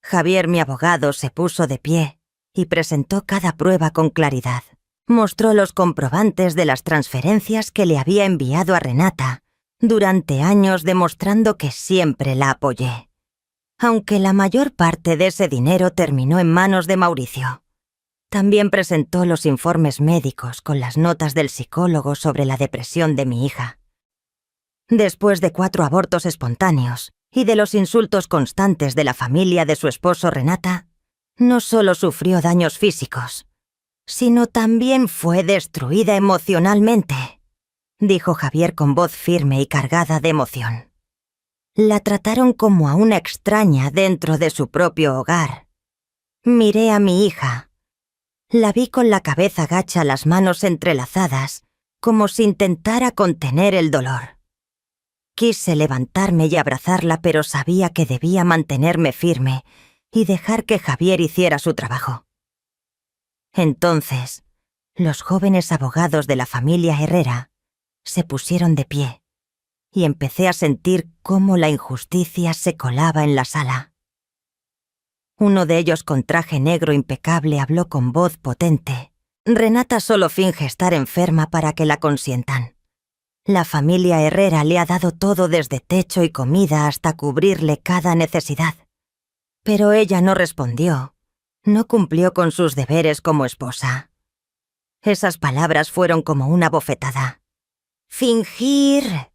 Javier, mi abogado, se puso de pie y presentó cada prueba con claridad. Mostró los comprobantes de las transferencias que le había enviado a Renata durante años, demostrando que siempre la apoyé, aunque la mayor parte de ese dinero terminó en manos de Mauricio. También presentó los informes médicos con las notas del psicólogo sobre la depresión de mi hija. Después de 4 abortos espontáneos y de los insultos constantes de la familia de su esposo Renata, no solo sufrió daños físicos, sino también fue destruida emocionalmente, dijo Javier con voz firme y cargada de emoción. La trataron como a una extraña dentro de su propio hogar. Miré a mi hija. La vi con la cabeza gacha, las manos entrelazadas, como si intentara contener el dolor. Quise levantarme y abrazarla, pero sabía que debía mantenerme firme y dejar que Javier hiciera su trabajo. Entonces, los jóvenes abogados de la familia Herrera se pusieron de pie y empecé a sentir cómo la injusticia se colaba en la sala. Uno de ellos, con traje negro impecable, habló con voz potente. Renata solo finge estar enferma para que la consientan. La familia Herrera le ha dado todo, desde techo y comida hasta cubrirle cada necesidad. Pero ella no respondió, no cumplió con sus deberes como esposa. Esas palabras fueron como una bofetada. Fingir,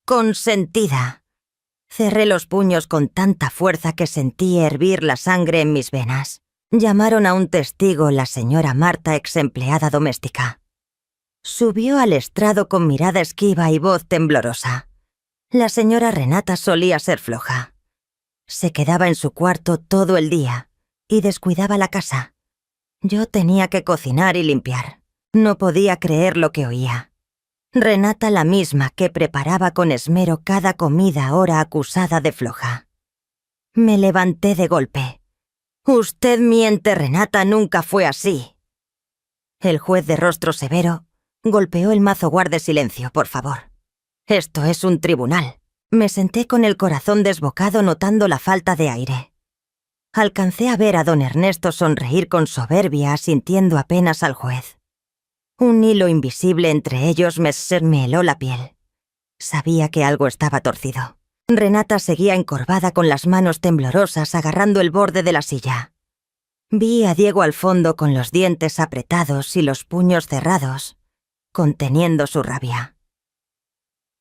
consentida. Cerré los puños con tanta fuerza que sentí hervir la sangre en mis venas. Llamaron a un testigo, la señora Marta, ex empleada doméstica. Subió al estrado con mirada esquiva y voz temblorosa. La señora Renata solía ser floja. Se quedaba en su cuarto todo el día y descuidaba la casa. Yo tenía que cocinar y limpiar. No podía creer lo que oía. Renata, la misma que preparaba con esmero cada comida, ahora acusada de floja. Me levanté de golpe. Usted miente, Renata nunca fue así. El juez de rostro severo golpeó el mazo. Guarde silencio, por favor. Esto es un tribunal. Me senté con el corazón desbocado notando la falta de aire. Alcancé a ver a don Ernesto sonreír con soberbia, asintiendo apenas al juez. Un hilo invisible entre ellos me heló la piel. Sabía que algo estaba torcido. Renata seguía encorvada con las manos temblorosas agarrando el borde de la silla. Vi a Diego al fondo con los dientes apretados y los puños cerrados, conteniendo su rabia.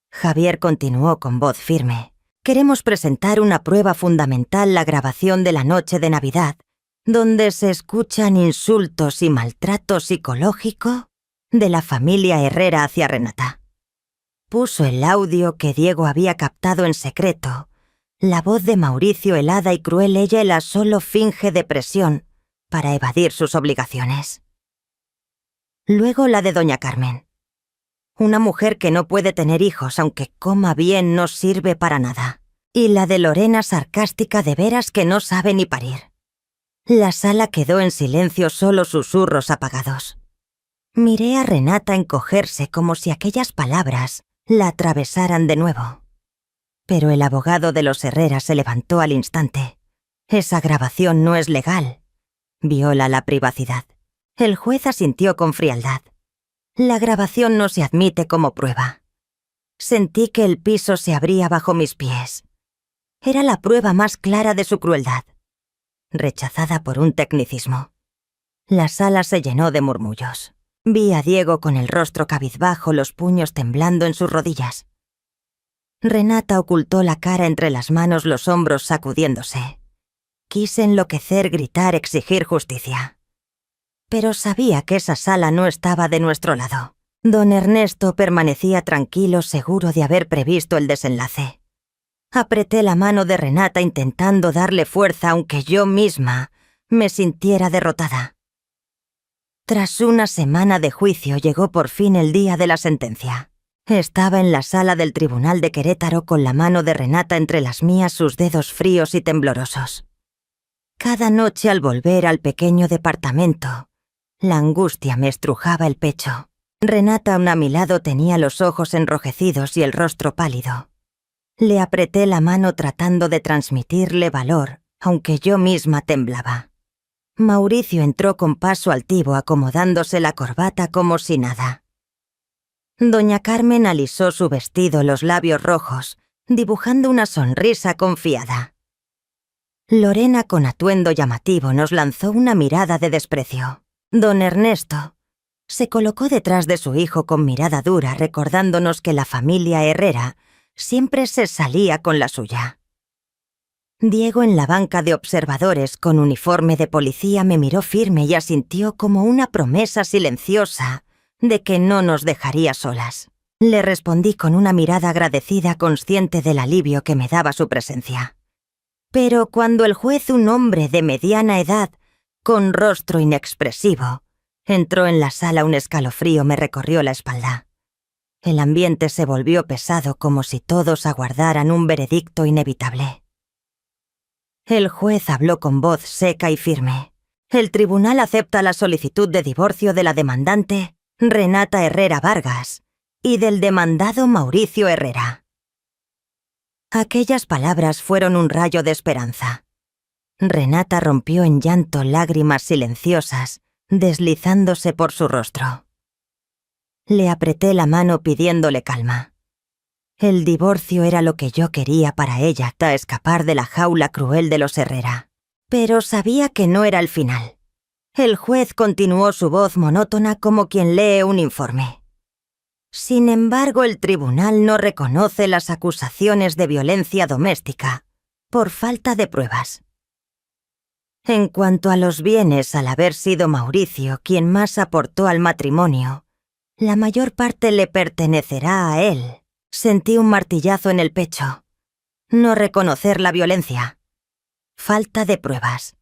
Javier continuó con voz firme. Queremos presentar una prueba fundamental, la grabación de la noche de Navidad, donde se escuchan insultos y maltrato psicológico de la familia Herrera hacia Renata. Puso el audio que Diego había captado en secreto. La voz de Mauricio helada y cruel, ella solo finge depresión para evadir sus obligaciones. Luego la de doña Carmen. Una mujer que no puede tener hijos, aunque coma bien, no sirve para nada. Y la de Lorena sarcástica, de veras que no sabe ni parir. La sala quedó en silencio, solo susurros apagados. Miré a Renata encogerse como si aquellas palabras la atravesaran de nuevo. Pero el abogado de los Herrera se levantó al instante. Esa grabación no es legal. Viola la privacidad. El juez asintió con frialdad. La grabación no se admite como prueba. Sentí que el piso se abría bajo mis pies. Era la prueba más clara de su crueldad. Rechazada por un tecnicismo. La sala se llenó de murmullos. Vi a Diego con el rostro cabizbajo, los puños temblando en sus rodillas. Renata ocultó la cara entre las manos, los hombros sacudiéndose. Quise enloquecer, gritar, exigir justicia. Pero sabía que esa sala no estaba de nuestro lado. Don Ernesto permanecía tranquilo, seguro de haber previsto el desenlace. Apreté la mano de Renata intentando darle fuerza, aunque yo misma me sintiera derrotada. Tras una semana de juicio llegó por fin el día de la sentencia. Estaba en la sala del Tribunal de Querétaro con la mano de Renata entre las mías, sus dedos fríos y temblorosos. Cada noche al volver al pequeño departamento, la angustia me estrujaba el pecho. Renata a mi lado tenía los ojos enrojecidos y el rostro pálido. Le apreté la mano tratando de transmitirle valor, aunque yo misma temblaba. Mauricio entró con paso altivo, acomodándose la corbata como si nada. Doña Carmen alisó su vestido, los labios rojos, dibujando una sonrisa confiada. Lorena, con atuendo llamativo, nos lanzó una mirada de desprecio. Don Ernesto se colocó detrás de su hijo con mirada dura, recordándonos que la familia Herrera siempre se salía con la suya. Diego, en la banca de observadores con uniforme de policía, me miró firme y asintió como una promesa silenciosa de que no nos dejaría solas. Le respondí con una mirada agradecida, consciente del alivio que me daba su presencia. Pero cuando el juez, un hombre de mediana edad, con rostro inexpresivo, entró en la sala, un escalofrío me recorrió la espalda. El ambiente se volvió pesado, como si todos aguardaran un veredicto inevitable. El juez habló con voz seca y firme. El tribunal acepta la solicitud de divorcio de la demandante, Renata Herrera Vargas, y del demandado Mauricio Herrera. Aquellas palabras fueron un rayo de esperanza. Renata rompió en llanto, lágrimas silenciosas, deslizándose por su rostro. Le apreté la mano pidiéndole calma. El divorcio era lo que yo quería para ella, hasta escapar de la jaula cruel de los Herrera. Pero sabía que no era el final. El juez continuó, su voz monótona como quien lee un informe. Sin embargo, el tribunal no reconoce las acusaciones de violencia doméstica por falta de pruebas. En cuanto a los bienes, al haber sido Mauricio quien más aportó al matrimonio, la mayor parte le pertenecerá a él. Sentí un martillazo en el pecho. No reconocer la violencia. Falta de pruebas.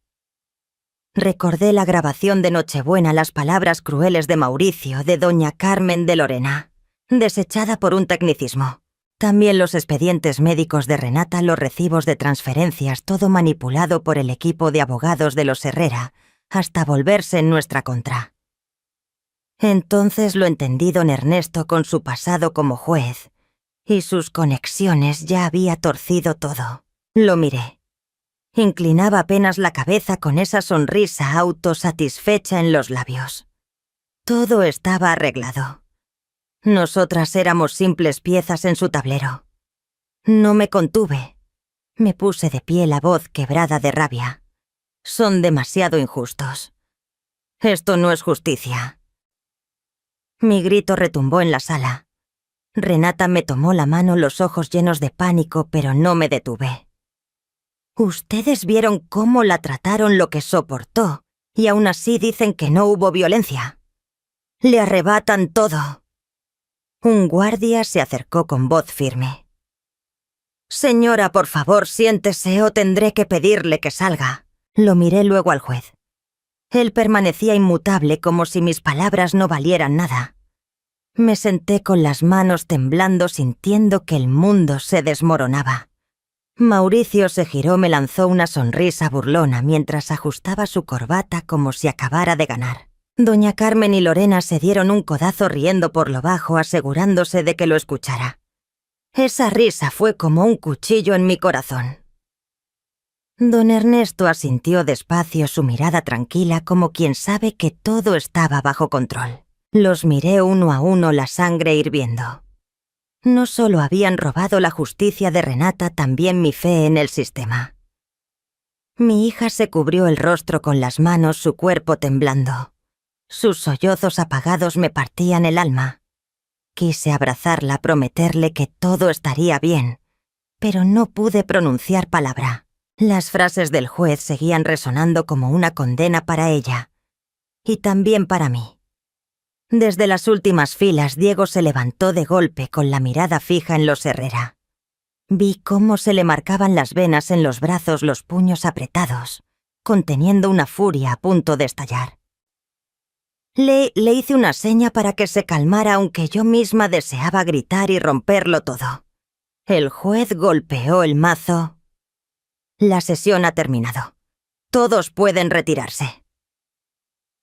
Recordé la grabación de Nochebuena, las palabras crueles de Mauricio, de doña Carmen, de Lorena, desechada por un tecnicismo. También los expedientes médicos de Renata, los recibos de transferencias, todo manipulado por el equipo de abogados de los Herrera, hasta volverse en nuestra contra. Entonces lo entendí don Ernesto con su pasado como juez, y sus conexiones ya había torcido todo. Lo miré. Inclinaba apenas la cabeza con esa sonrisa autosatisfecha en los labios. Todo estaba arreglado. Nosotras éramos simples piezas en su tablero. No me contuve. Me puse de pie, la voz quebrada de rabia. Son demasiado injustos. Esto no es justicia. Mi grito retumbó en la sala. Renata me tomó la mano, los ojos llenos de pánico, pero no me detuve. Ustedes vieron cómo la trataron, lo que soportó, y aún así dicen que no hubo violencia. Le arrebatan todo. Un guardia se acercó con voz firme. Señora, por favor, siéntese o tendré que pedirle que salga. Lo miré luego al juez. Él permanecía inmutable, como si mis palabras no valieran nada. Me senté con las manos temblando, sintiendo que el mundo se desmoronaba. Mauricio se giró, me lanzó una sonrisa burlona mientras ajustaba su corbata como si acabara de ganar. Doña Carmen y Lorena se dieron un codazo riendo por lo bajo, asegurándose de que lo escuchara. Esa risa fue como un cuchillo en mi corazón. Don Ernesto asintió despacio, su mirada tranquila, como quien sabe que todo estaba bajo control. Los miré uno a uno, la sangre hirviendo. No solo habían robado la justicia de Renata, también mi fe en el sistema. Mi hija se cubrió el rostro con las manos, su cuerpo temblando. Sus sollozos apagados me partían el alma. Quise abrazarla, prometerle que todo estaría bien, pero no pude pronunciar palabra. Las frases del juez seguían resonando como una condena para ella, y también para mí. Desde las últimas filas, Diego se levantó de golpe con la mirada fija en los Herrera. Vi cómo se le marcaban las venas en los brazos, los puños apretados, conteniendo una furia a punto de estallar. Le hice una seña para que se calmara, aunque yo misma deseaba gritar y romperlo todo. El juez golpeó el mazo. La sesión ha terminado. Todos pueden retirarse.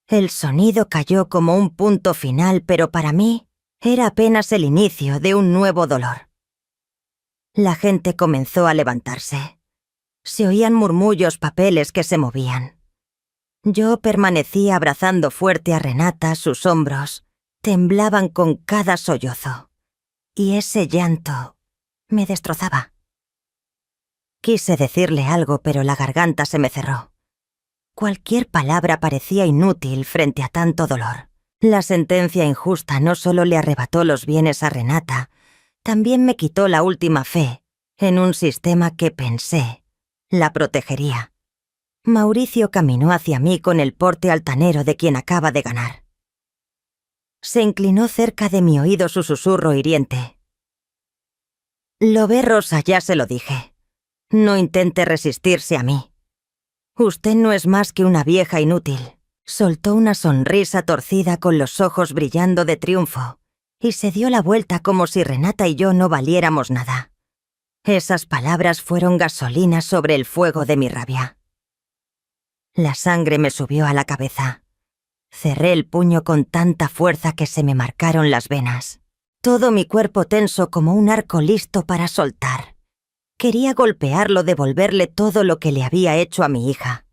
El sonido cayó como un punto final, pero para mí era apenas el inicio de un nuevo dolor. La gente comenzó a levantarse. Se oían murmullos, papeles que se movían. Yo permanecía abrazando fuerte a Renata, sus hombros temblaban con cada sollozo, y ese llanto me destrozaba. Quise decirle algo, pero la garganta se me cerró. Cualquier palabra parecía inútil frente a tanto dolor. La sentencia injusta no solo le arrebató los bienes a Renata, también me quitó la última fe en un sistema que pensé la protegería. Mauricio caminó hacia mí con el porte altanero de quien acaba de ganar. Se inclinó cerca de mi oído, su susurro hiriente. Lo ve, Rosa, ya se lo dije. No intente resistirse a mí. Usted no es más que una vieja inútil. Soltó una sonrisa torcida con los ojos brillando de triunfo y se dio la vuelta como si Renata y yo no valiéramos nada. Esas palabras fueron gasolina sobre el fuego de mi rabia. La sangre me subió a la cabeza. Cerré el puño con tanta fuerza que se me marcaron las venas. Todo mi cuerpo tenso como un arco listo para soltar. Quería golpearlo, devolverle todo lo que le había hecho a mi hija.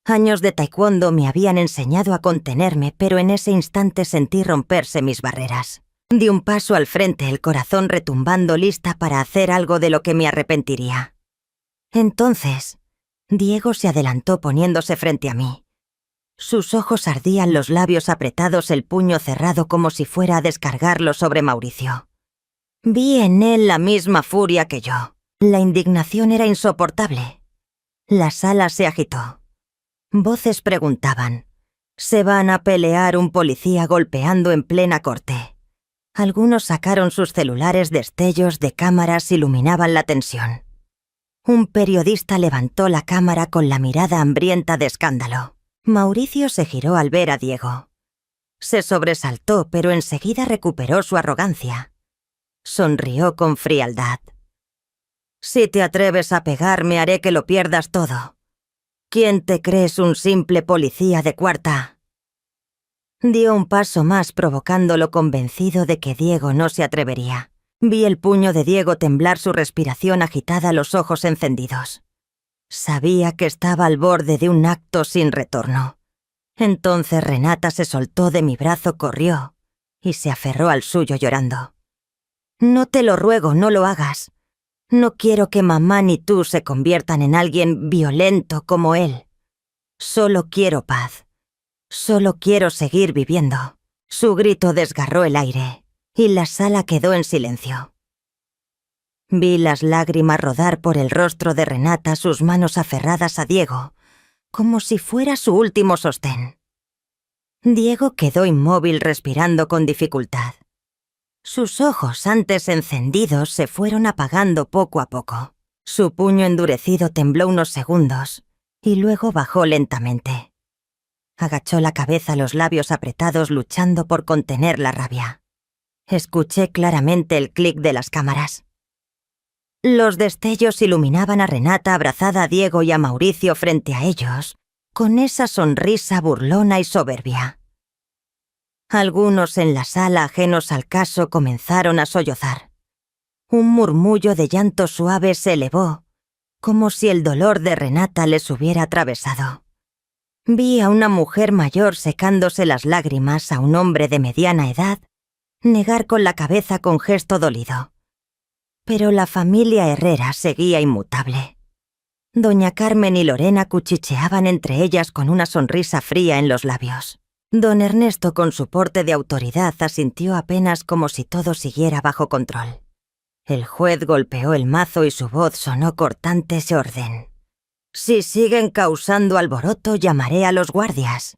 Años de taekwondo me habían enseñado a contenerme, pero en ese instante sentí romperse mis barreras. Di un paso al frente, el corazón retumbando, lista para hacer algo de lo que me arrepentiría. Entonces, Diego se adelantó poniéndose frente a mí. Sus ojos ardían, los labios apretados, el puño cerrado como si fuera a descargarlo sobre Mauricio. Vi en él la misma furia que yo. La indignación era insoportable. La sala se agitó. Voces preguntaban. ¿Se van a pelear? Un policía golpeando en plena corte. Algunos sacaron sus celulares, destellos de cámaras iluminaban la tensión. Un periodista levantó la cámara con la mirada hambrienta de escándalo. Mauricio se giró al ver a Diego. Se sobresaltó, pero enseguida recuperó su arrogancia. Sonrió con frialdad. Si te atreves a pegarme, haré que lo pierdas todo. ¿Quién te crees, un simple policía de cuarta? Dio un paso más, provocándolo, convencido de que Diego no se atrevería. Vi el puño de Diego temblar, su respiración agitada, los ojos encendidos. Sabía que estaba al borde de un acto sin retorno. Entonces Renata se soltó de mi brazo, corrió y se aferró al suyo llorando. No te lo ruego, no lo hagas. No quiero que mamá ni tú se conviertan en alguien violento como él. Solo quiero paz. Solo quiero seguir viviendo. Su grito desgarró el aire y la sala quedó en silencio. Vi las lágrimas rodar por el rostro de Renata, sus manos aferradas a Diego, como si fuera su último sostén. Diego quedó inmóvil, respirando con dificultad. Sus ojos, antes encendidos, se fueron apagando poco a poco. Su puño endurecido tembló unos segundos y luego bajó lentamente. Agachó la cabeza, los labios apretados, luchando por contener la rabia. Escuché claramente el clic de las cámaras. Los destellos iluminaban a Renata abrazada a Diego y a Mauricio frente a ellos, con esa sonrisa burlona y soberbia. Algunos en la sala, ajenos al caso, comenzaron a sollozar. Un murmullo de llanto suave se elevó, como si el dolor de Renata les hubiera atravesado. Vi a una mujer mayor secándose las lágrimas, a un hombre de mediana edad negar con la cabeza con gesto dolido. Pero la familia Herrera seguía inmutable. Doña Carmen y Lorena cuchicheaban entre ellas con una sonrisa fría en los labios. Don Ernesto, con su porte de autoridad, asintió apenas, como si todo siguiera bajo control. El juez golpeó el mazo y su voz sonó cortante ese orden. Si siguen causando alboroto, llamaré a los guardias.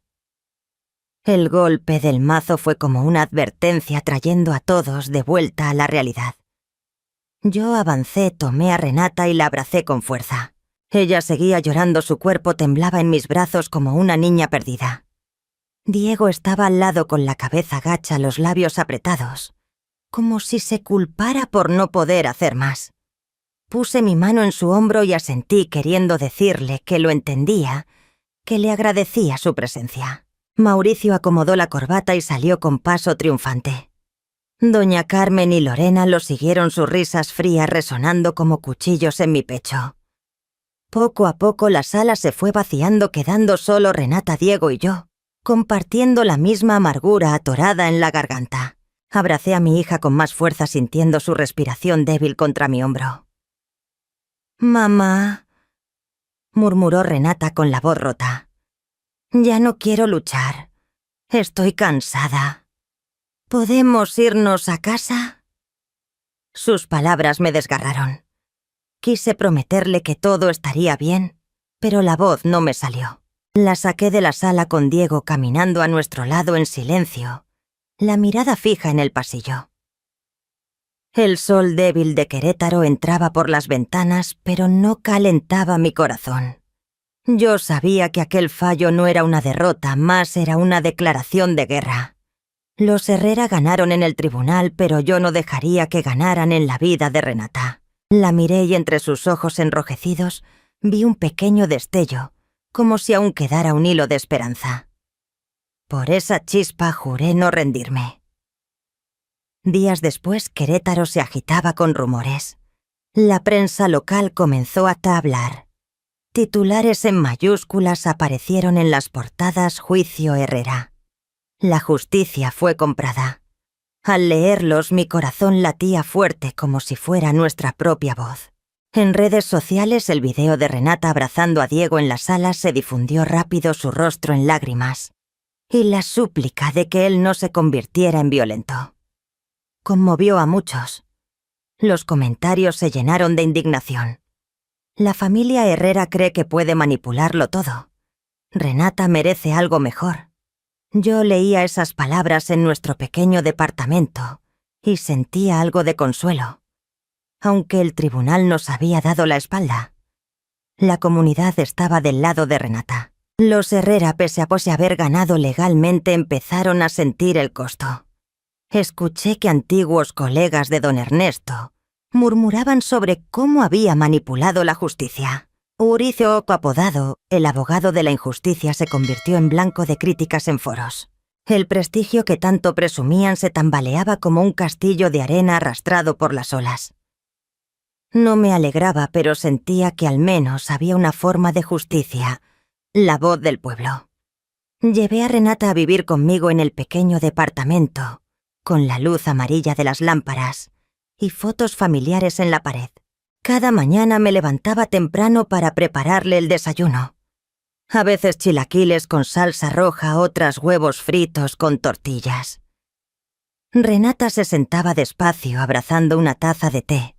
El golpe del mazo fue como una advertencia, trayendo a todos de vuelta a la realidad. Yo avancé, tomé a Renata y la abracé con fuerza. Ella seguía llorando, su cuerpo temblaba en mis brazos como una niña perdida. Diego estaba al lado con la cabeza gacha, los labios apretados, como si se culpara por no poder hacer más. Puse mi mano en su hombro y asentí, queriendo decirle que lo entendía, que le agradecía su presencia. Mauricio acomodó la corbata y salió con paso triunfante. Doña Carmen y Lorena lo siguieron, sus risas frías resonando como cuchillos en mi pecho. Poco a poco la sala se fue vaciando, quedando solo Renata, Diego y yo, compartiendo la misma amargura atorada en la garganta. Abracé a mi hija con más fuerza, sintiendo su respiración débil contra mi hombro. «Mamá», murmuró Renata con la voz rota. «Ya no quiero luchar. Estoy cansada. ¿Podemos irnos a casa?» Sus palabras me desgarraron. Quise prometerle que todo estaría bien, pero la voz no me salió. La saqué de la sala con Diego caminando a nuestro lado en silencio, la mirada fija en el pasillo. El sol débil de Querétaro entraba por las ventanas, pero no calentaba mi corazón. Yo sabía que aquel fallo no era una derrota, más era una declaración de guerra. Los Herrera ganaron en el tribunal, pero yo no dejaría que ganaran en la vida de Renata. La miré y entre sus ojos enrojecidos vi un pequeño destello, como si aún quedara un hilo de esperanza. Por esa chispa juré no rendirme. Días después, Querétaro se agitaba con rumores. La prensa local comenzó a hablar. Titulares en mayúsculas aparecieron en las portadas: Juicio Herrera. La justicia fue comprada. Al leerlos, mi corazón latía fuerte, como si fuera nuestra propia voz. En redes sociales, el video de Renata abrazando a Diego en la sala se difundió rápido, su rostro en lágrimas, y la súplica de que él no se convirtiera en violento. Conmovió a muchos. Los comentarios se llenaron de indignación. La familia Herrera cree que puede manipularlo todo. Renata merece algo mejor. Yo leía esas palabras en nuestro pequeño departamento y sentía algo de consuelo, aunque el tribunal nos había dado la espalda. La comunidad estaba del lado de Renata. Los Herrera, pese a haber ganado legalmente, empezaron a sentir el costo. Escuché que antiguos colegas de don Ernesto murmuraban sobre cómo había manipulado la justicia. Uricio Apodado, el abogado de la injusticia, se convirtió en blanco de críticas en foros. El prestigio que tanto presumían se tambaleaba como un castillo de arena arrastrado por las olas. No me alegraba, pero sentía que al menos había una forma de justicia, la voz del pueblo. Llevé a Renata a vivir conmigo en el pequeño departamento, con la luz amarilla de las lámparas y fotos familiares en la pared. Cada mañana me levantaba temprano para prepararle el desayuno. A veces chilaquiles con salsa roja, otras huevos fritos con tortillas. Renata se sentaba despacio abrazando una taza de té,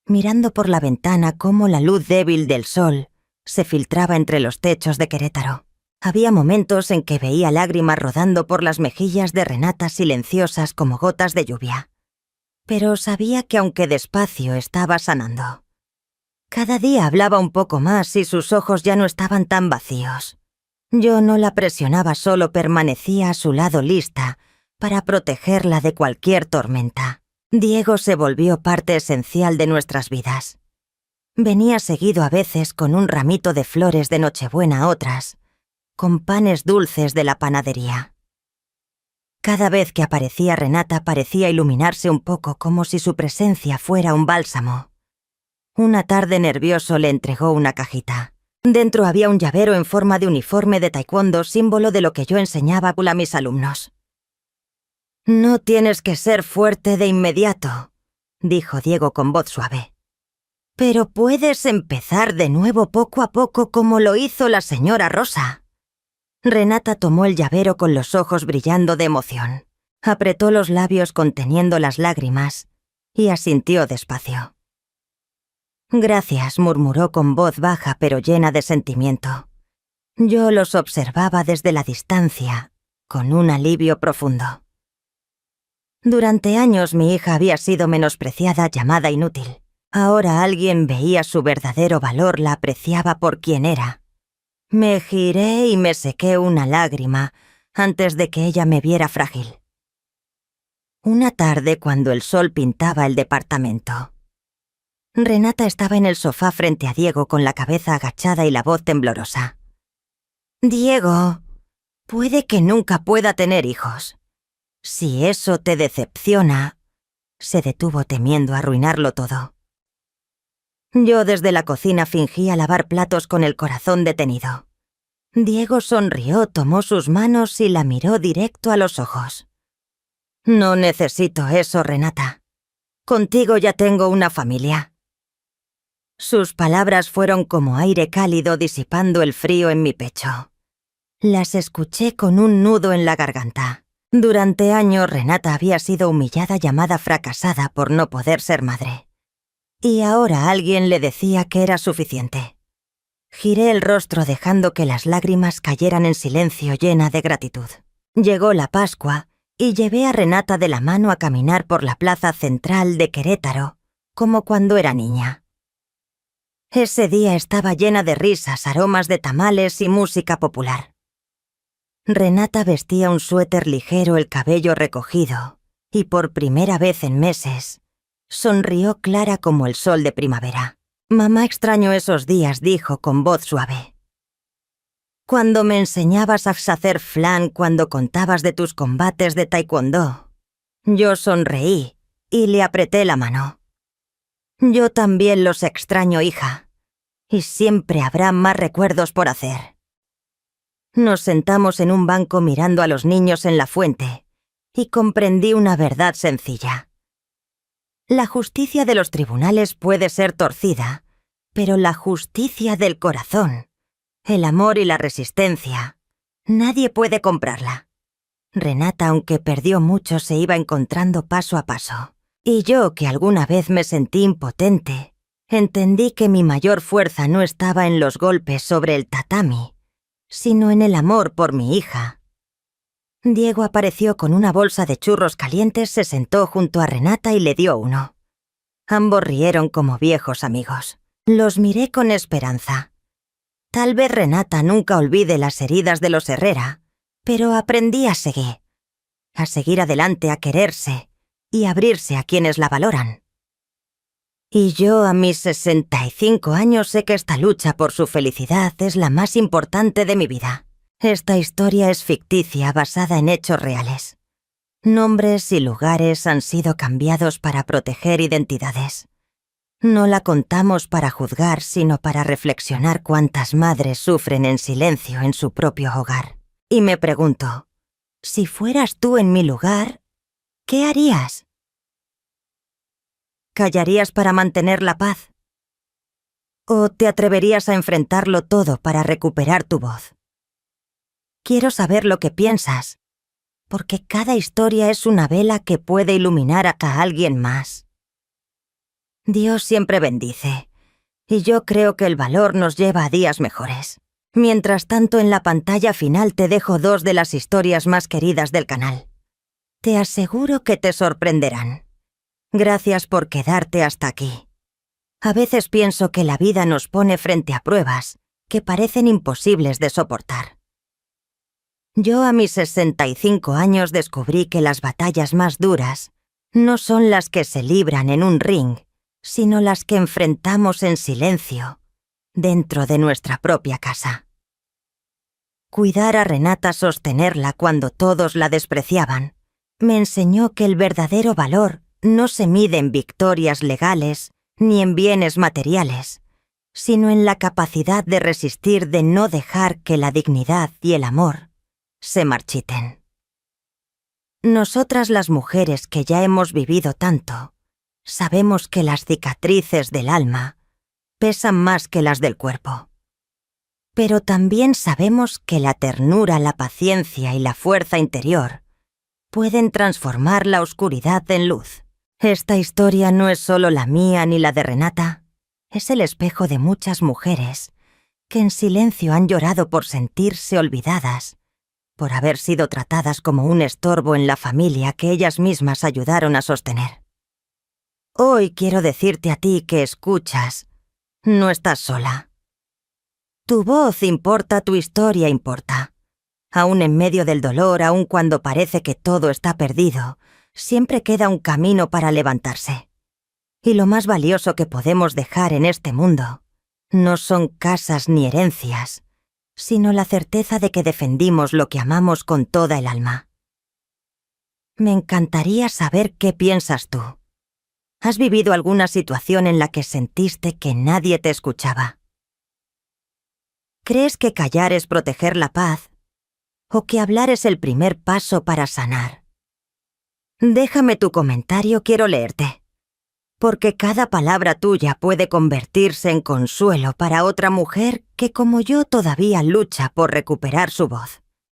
mirando por la ventana cómo la luz débil del sol se filtraba entre los techos de Querétaro. Había momentos en que veía lágrimas rodando por las mejillas de Renata silenciosas como gotas de lluvia. Pero sabía que aunque despacio estaba sanando. Cada día hablaba un poco más y sus ojos ya no estaban tan vacíos. Yo no la presionaba, solo permanecía a su lado lista para protegerla de cualquier tormenta. Diego se volvió parte esencial de nuestras vidas. Venía seguido a veces con un ramito de flores de Nochebuena, otras con panes dulces de la panadería. Cada vez que aparecía Renata parecía iluminarse un poco, como si su presencia fuera un bálsamo. Una tarde nervioso le entregó una cajita. Dentro había un llavero en forma de uniforme de taekwondo, símbolo de lo que yo enseñaba a mis alumnos. «No tienes que ser fuerte de inmediato», dijo Diego con voz suave. «Pero puedes empezar de nuevo poco a poco como lo hizo la señora Rosa». Renata tomó el llavero con los ojos brillando de emoción. Apretó los labios conteniendo las lágrimas y asintió despacio. «Gracias», murmuró con voz baja pero llena de sentimiento. Yo los observaba desde la distancia, con un alivio profundo. Durante años mi hija había sido menospreciada, llamada inútil. Ahora alguien veía su verdadero valor, la apreciaba por quien era. Me giré y me sequé una lágrima antes de que ella me viera frágil. Una tarde, cuando el sol pintaba el departamento, Renata estaba en el sofá frente a Diego con la cabeza agachada y la voz temblorosa. «Diego, puede que nunca pueda tener hijos. Si eso te decepciona», se detuvo temiendo arruinarlo todo. Yo desde la cocina fingía lavar platos con el corazón detenido. Diego sonrió, tomó sus manos y la miró directo a los ojos. «No necesito eso, Renata. Contigo ya tengo una familia». Sus palabras fueron como aire cálido disipando el frío en mi pecho. Las escuché con un nudo en la garganta. Durante años Renata había sido humillada, llamada fracasada por no poder ser madre. Y ahora alguien le decía que era suficiente. Giré el rostro dejando que las lágrimas cayeran en silencio, llena de gratitud. Llegó la Pascua y llevé a Renata de la mano a caminar por la plaza central de Querétaro, como cuando era niña. Ese día estaba llena de risas, aromas de tamales y música popular. Renata vestía un suéter ligero, el cabello recogido, y por primera vez en meses, sonrió clara como el sol de primavera. «Mamá, extraño esos días», dijo con voz suave. «Cuando me enseñabas a hacer flan, cuando contabas de tus combates de taekwondo». Yo sonreí y le apreté la mano. «Yo también los extraño, hija, y siempre habrá más recuerdos por hacer». Nos sentamos en un banco mirando a los niños en la fuente y comprendí una verdad sencilla. La justicia de los tribunales puede ser torcida, pero la justicia del corazón, el amor y la resistencia, nadie puede comprarla. Renata, aunque perdió mucho, se iba encontrando paso a paso. Y yo, que alguna vez me sentí impotente, entendí que mi mayor fuerza no estaba en los golpes sobre el tatami, sino en el amor por mi hija. Diego apareció con una bolsa de churros calientes, se sentó junto a Renata y le dio uno. Ambos rieron como viejos amigos. Los miré con esperanza. Tal vez Renata nunca olvide las heridas de los Herrera, pero aprendí a seguir. a seguir adelante, a quererse y abrirse a quienes la valoran. Y yo a mis 65 años sé que esta lucha por su felicidad es la más importante de mi vida. Esta historia es ficticia, basada en hechos reales. Nombres y lugares han sido cambiados para proteger identidades. No la contamos para juzgar, sino para reflexionar cuántas madres sufren en silencio en su propio hogar. Y me pregunto, si fueras tú en mi lugar, ¿qué harías? ¿Callarías para mantener la paz? ¿O te atreverías a enfrentarlo todo para recuperar tu voz? Quiero saber lo que piensas, porque cada historia es una vela que puede iluminar a alguien más. Dios siempre bendice, y yo creo que el valor nos lleva a días mejores. Mientras tanto, en la pantalla final te dejo 2 de las historias más queridas del canal. Te aseguro que te sorprenderán. Gracias por quedarte hasta aquí. A veces pienso que la vida nos pone frente a pruebas que parecen imposibles de soportar. Yo a mis 65 años descubrí que las batallas más duras no son las que se libran en un ring, sino las que enfrentamos en silencio, dentro de nuestra propia casa. Cuidar a Renata, sostenerla cuando todos la despreciaban, me enseñó que el verdadero valor no se mide en victorias legales ni en bienes materiales, sino en la capacidad de resistir, de no dejar que la dignidad y el amor se marchiten. Nosotras las mujeres que ya hemos vivido tanto, sabemos que las cicatrices del alma pesan más que las del cuerpo. Pero también sabemos que la ternura, la paciencia y la fuerza interior pueden transformar la oscuridad en luz. Esta historia no es solo la mía ni la de Renata, es el espejo de muchas mujeres que en silencio han llorado por sentirse olvidadas, por haber sido tratadas como un estorbo en la familia que ellas mismas ayudaron a sostener. Hoy quiero decirte a ti que escuchas, no estás sola. Tu voz importa, tu historia importa. Aún en medio del dolor, aun cuando parece que todo está perdido, siempre queda un camino para levantarse. Y lo más valioso que podemos dejar en este mundo no son casas ni herencias, sino la certeza de que defendimos lo que amamos con toda el alma. Me encantaría saber qué piensas tú. ¿Has vivido alguna situación en la que sentiste que nadie te escuchaba? ¿Crees que callar es proteger la paz o que hablar es el primer paso para sanar? Déjame tu comentario, quiero leerte. Porque cada palabra tuya puede convertirse en consuelo para otra mujer que como yo todavía lucha por recuperar su voz.